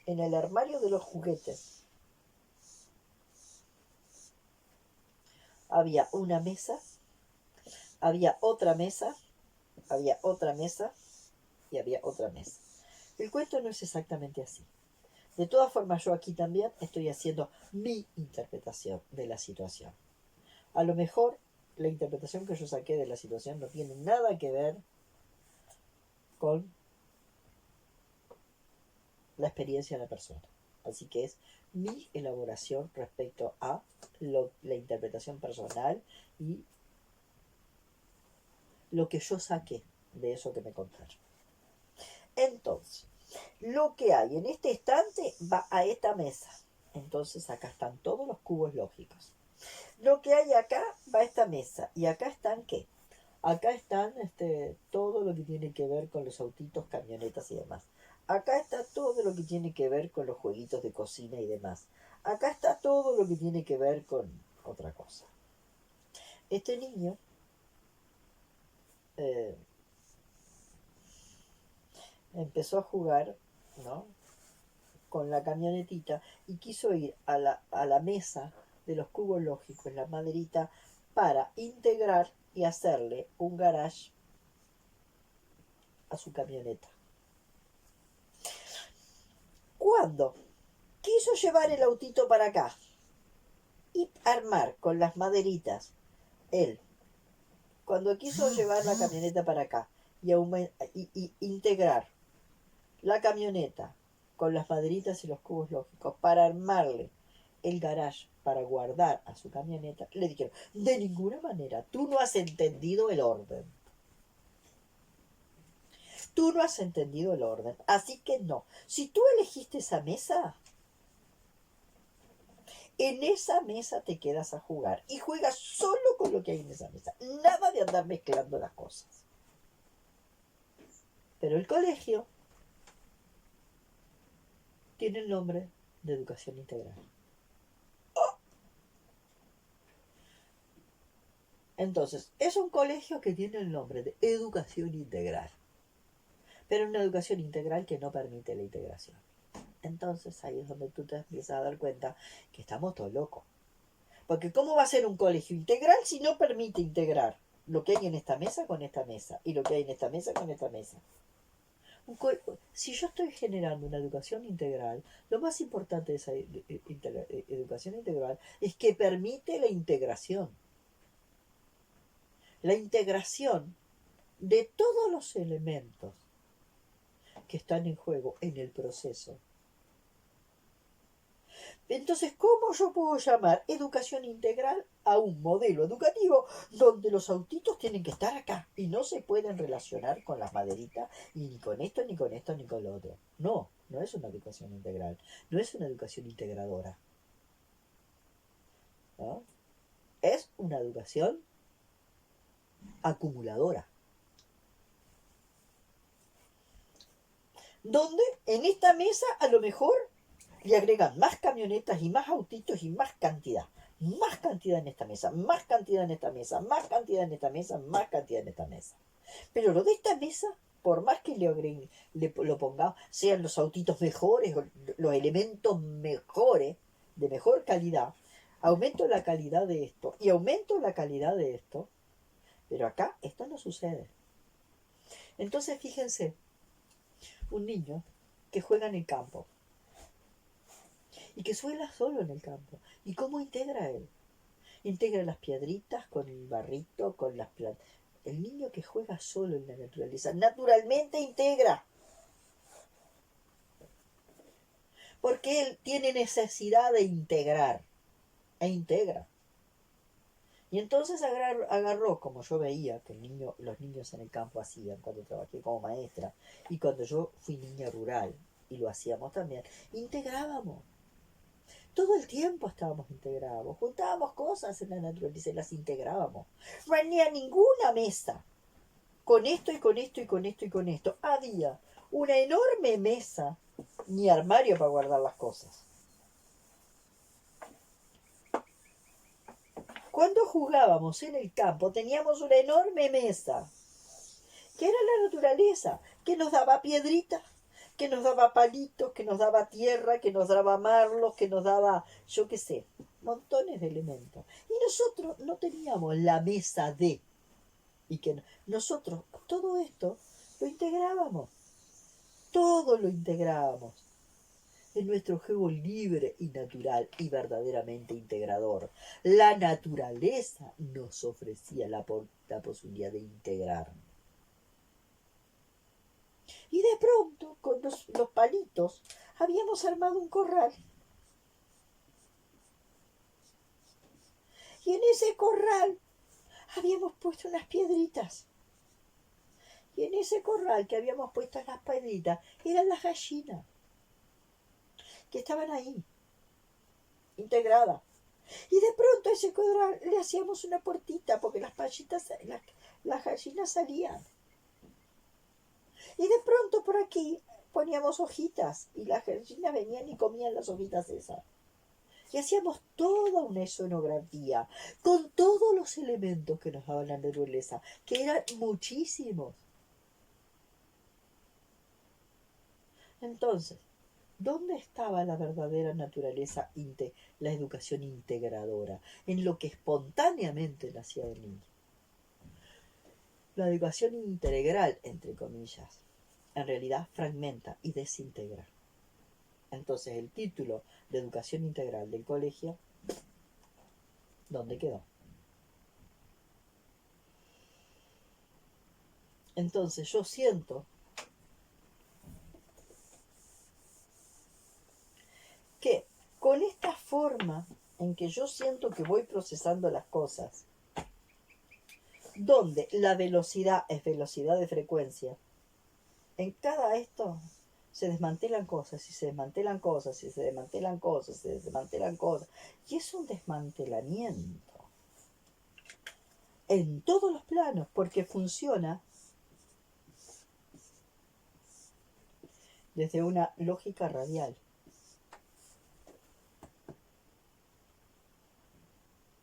en el armario de los juguetes había una mesa, había otra mesa, había otra mesa y había otra mesa. El cuento no es exactamente así. De todas formas, yo aquí también estoy haciendo mi interpretación de la situación. A lo mejor la interpretación que yo saqué de la situación no tiene nada que ver con la experiencia de la persona. Así que es mi elaboración respecto a la interpretación personal y lo que yo saqué de eso que me contaron. Entonces, lo que hay en este estante va a esta mesa. Entonces acá están todos los cubos lógicos. Lo que hay acá va a esta mesa. ¿Y acá están qué? Acá están todo lo que tiene que ver con los autitos, camionetas y demás. Acá está todo lo que tiene que ver con los jueguitos de cocina y demás. Acá está todo lo que tiene que ver con otra cosa. Este niño eh, empezó a jugar, ¿no?, con la camionetita y quiso ir a la mesa de los cubos lógicos, la maderita, para integrar y hacerle un garage a su camioneta. Cuando quiso llevar el autito para acá y armar con las maderitas, él, cuando quiso llevar la camioneta para acá y integrar la camioneta con las maderitas y los cubos lógicos para armarle el garage para guardar a su camioneta, le dijeron, de ninguna manera, tú no has entendido el orden. Tú no has entendido el orden, así que no. Si tú elegiste esa mesa, en esa mesa te quedas a jugar y juegas solo con lo que hay en esa mesa. Nada de andar mezclando las cosas. Pero el colegio tiene el nombre de educación integral. Entonces, es un colegio que tiene el nombre de educación integral, pero una educación integral que no permite la integración. Entonces ahí es donde tú te empiezas a dar cuenta que estamos todos locos. Porque ¿cómo va a ser un colegio integral si no permite integrar lo que hay en esta mesa con esta mesa y lo que hay en esta mesa con esta mesa? Si yo estoy generando una educación integral, lo más importante de esa educación integral es que permite la integración. La integración de todos los elementos que están en juego en el proceso. Entonces, ¿cómo yo puedo llamar educación integral a un modelo educativo donde los autitos tienen que estar acá y no se pueden relacionar con las maderitas y ni con esto, ni con esto, ni con lo otro? No, no es una educación integral, no es una educación integradora, ¿no? Es una educación acumuladora. Donde en esta mesa a lo mejor le agregan más camionetas y más autitos y más cantidad. Más cantidad en esta mesa, más cantidad en esta mesa, más cantidad en esta mesa, más cantidad en esta mesa. Pero lo de esta mesa, por más que le agreguen, lo pongamos, sean los autitos mejores, los elementos mejores, de mejor calidad, aumento la calidad de esto y aumento la calidad de esto, pero acá esto no sucede. Entonces fíjense, un niño que juega en el campo y que suela solo en el campo. ¿Y cómo integra él? Integra las piedritas con el barrito, con las plantas. El niño que juega solo en la naturaleza, naturalmente integra. Porque él tiene necesidad de integrar. E integra. Y entonces agarró, como yo veía que los niños en el campo hacían cuando trabajé como maestra, y cuando yo fui niña rural, y lo hacíamos también, integrábamos. Todo el tiempo estábamos integrados, juntábamos cosas en la naturaleza y las integrábamos. No había ninguna mesa con esto y con esto y con esto y con esto. Había una enorme mesa, ni armario para guardar las cosas. Cuando jugábamos en el campo teníamos una enorme mesa, que era la naturaleza, que nos daba piedritas, que nos daba palitos, que nos daba tierra, que nos daba marlos, que nos daba, yo qué sé, montones de elementos. Y nosotros no teníamos la mesa de, y que nosotros todo esto lo integrábamos, todo lo integrábamos. en nuestro juego libre y natural y verdaderamente integrador. La naturaleza nos ofrecía la posibilidad de integrar. Y de pronto, con los palitos, habíamos armado un corral. Y en ese corral habíamos puesto unas piedritas. Y en ese corral que habíamos puesto las piedritas eran las gallinas que estaban ahí, integradas. Y de pronto a ese corral le hacíamos una puertita porque las gallinas salían. Y de pronto por aquí poníamos hojitas y las gallinas venían y comían las hojitas esas. Y hacíamos toda una escenografía con todos los elementos que nos daba la naturaleza, que eran muchísimos. Entonces, ¿dónde estaba la verdadera naturaleza, la educación integradora? En lo que espontáneamente nacía del niño. La educación integral, entre comillas, en realidad fragmenta y desintegra. Entonces el título de educación integral del colegio, ¿dónde quedó? Entonces yo siento que con esta forma en que yo siento que voy procesando las cosas, donde la velocidad es velocidad de frecuencia, en cada esto se desmantelan cosas y se desmantelan cosas y se desmantelan cosas y se desmantelan cosas. Y es un desmantelamiento en todos los planos porque funciona desde una lógica radial.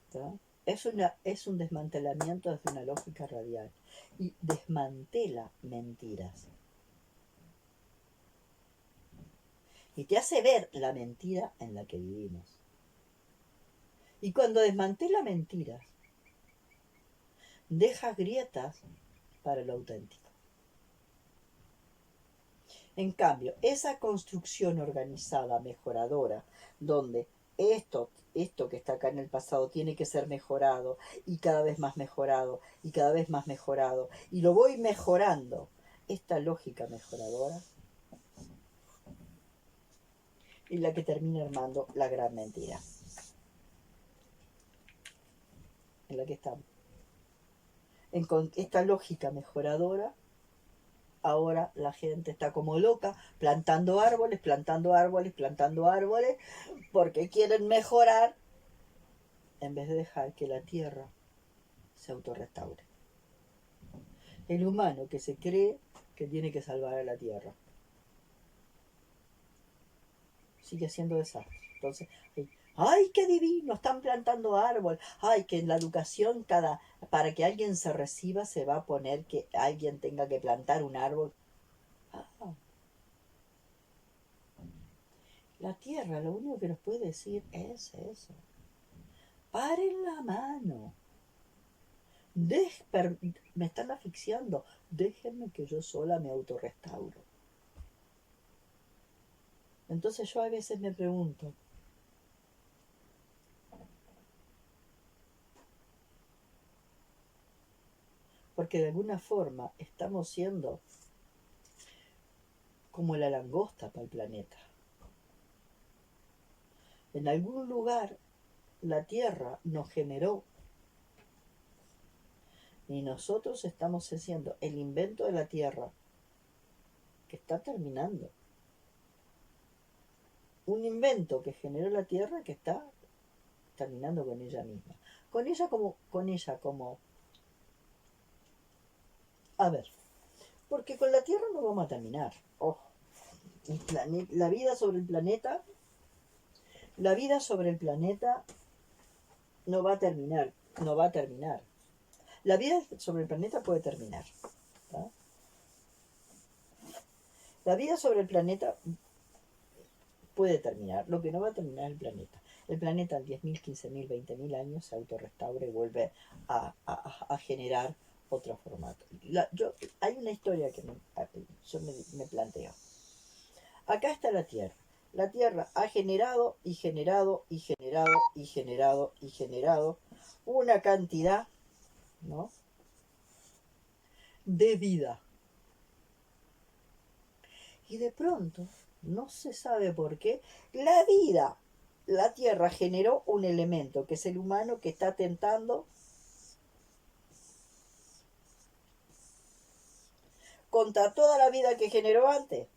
¿Sí? Es un desmantelamiento desde una lógica radial y desmantela mentiras. Y te hace ver la mentira en la que vivimos. Y cuando desmantela mentiras, deja grietas para lo auténtico. En cambio, esa construcción organizada, mejoradora, donde esto que está acá en el pasado tiene que ser mejorado y cada vez más mejorado y cada vez más mejorado y lo voy mejorando, esta lógica mejoradora es la que termina armando la gran mentira en la que estamos. Con esta lógica mejoradora, ahora la gente está como loca plantando árboles, plantando árboles, plantando árboles, porque quieren mejorar en vez de dejar que la tierra se autorrestaure. El humano que se cree que tiene que salvar a la tierra sigue siendo desastre. Entonces, ¡ay, qué divino! Están plantando árbol. ¡Ay, que en la educación para que alguien se reciba se va a poner que alguien tenga que plantar un árbol! Ah, la tierra lo único que nos puede decir es eso. Paren la mano. Me están asfixiando. Déjenme que yo sola me autorrestauro. Entonces yo a veces me pregunto, porque de alguna forma estamos siendo como la langosta para el planeta. En algún lugar la Tierra nos generó y nosotros estamos haciendo el invento de la Tierra que está terminando. Un invento que generó la Tierra que está terminando con ella misma. Con ella como... A ver, porque con la Tierra no vamos a terminar. Ojo, la vida sobre el planeta no va a terminar, no va a terminar. La vida sobre el planeta puede terminar. ¿No? La vida sobre el planeta puede terminar, lo que no va a terminar es el planeta. El planeta en 10.000, 15.000, 20.000 años se autorrestaura y vuelve a generar otro formato. Hay una historia que yo me planteo. Acá está la Tierra. la Tierra ha generado y generado y generado y generado y generado una cantidad, ¿no?, de vida. Y de pronto, no se sabe por qué, la vida, la Tierra generó un elemento que es el humano que está atentando contra toda la vida que generó antes.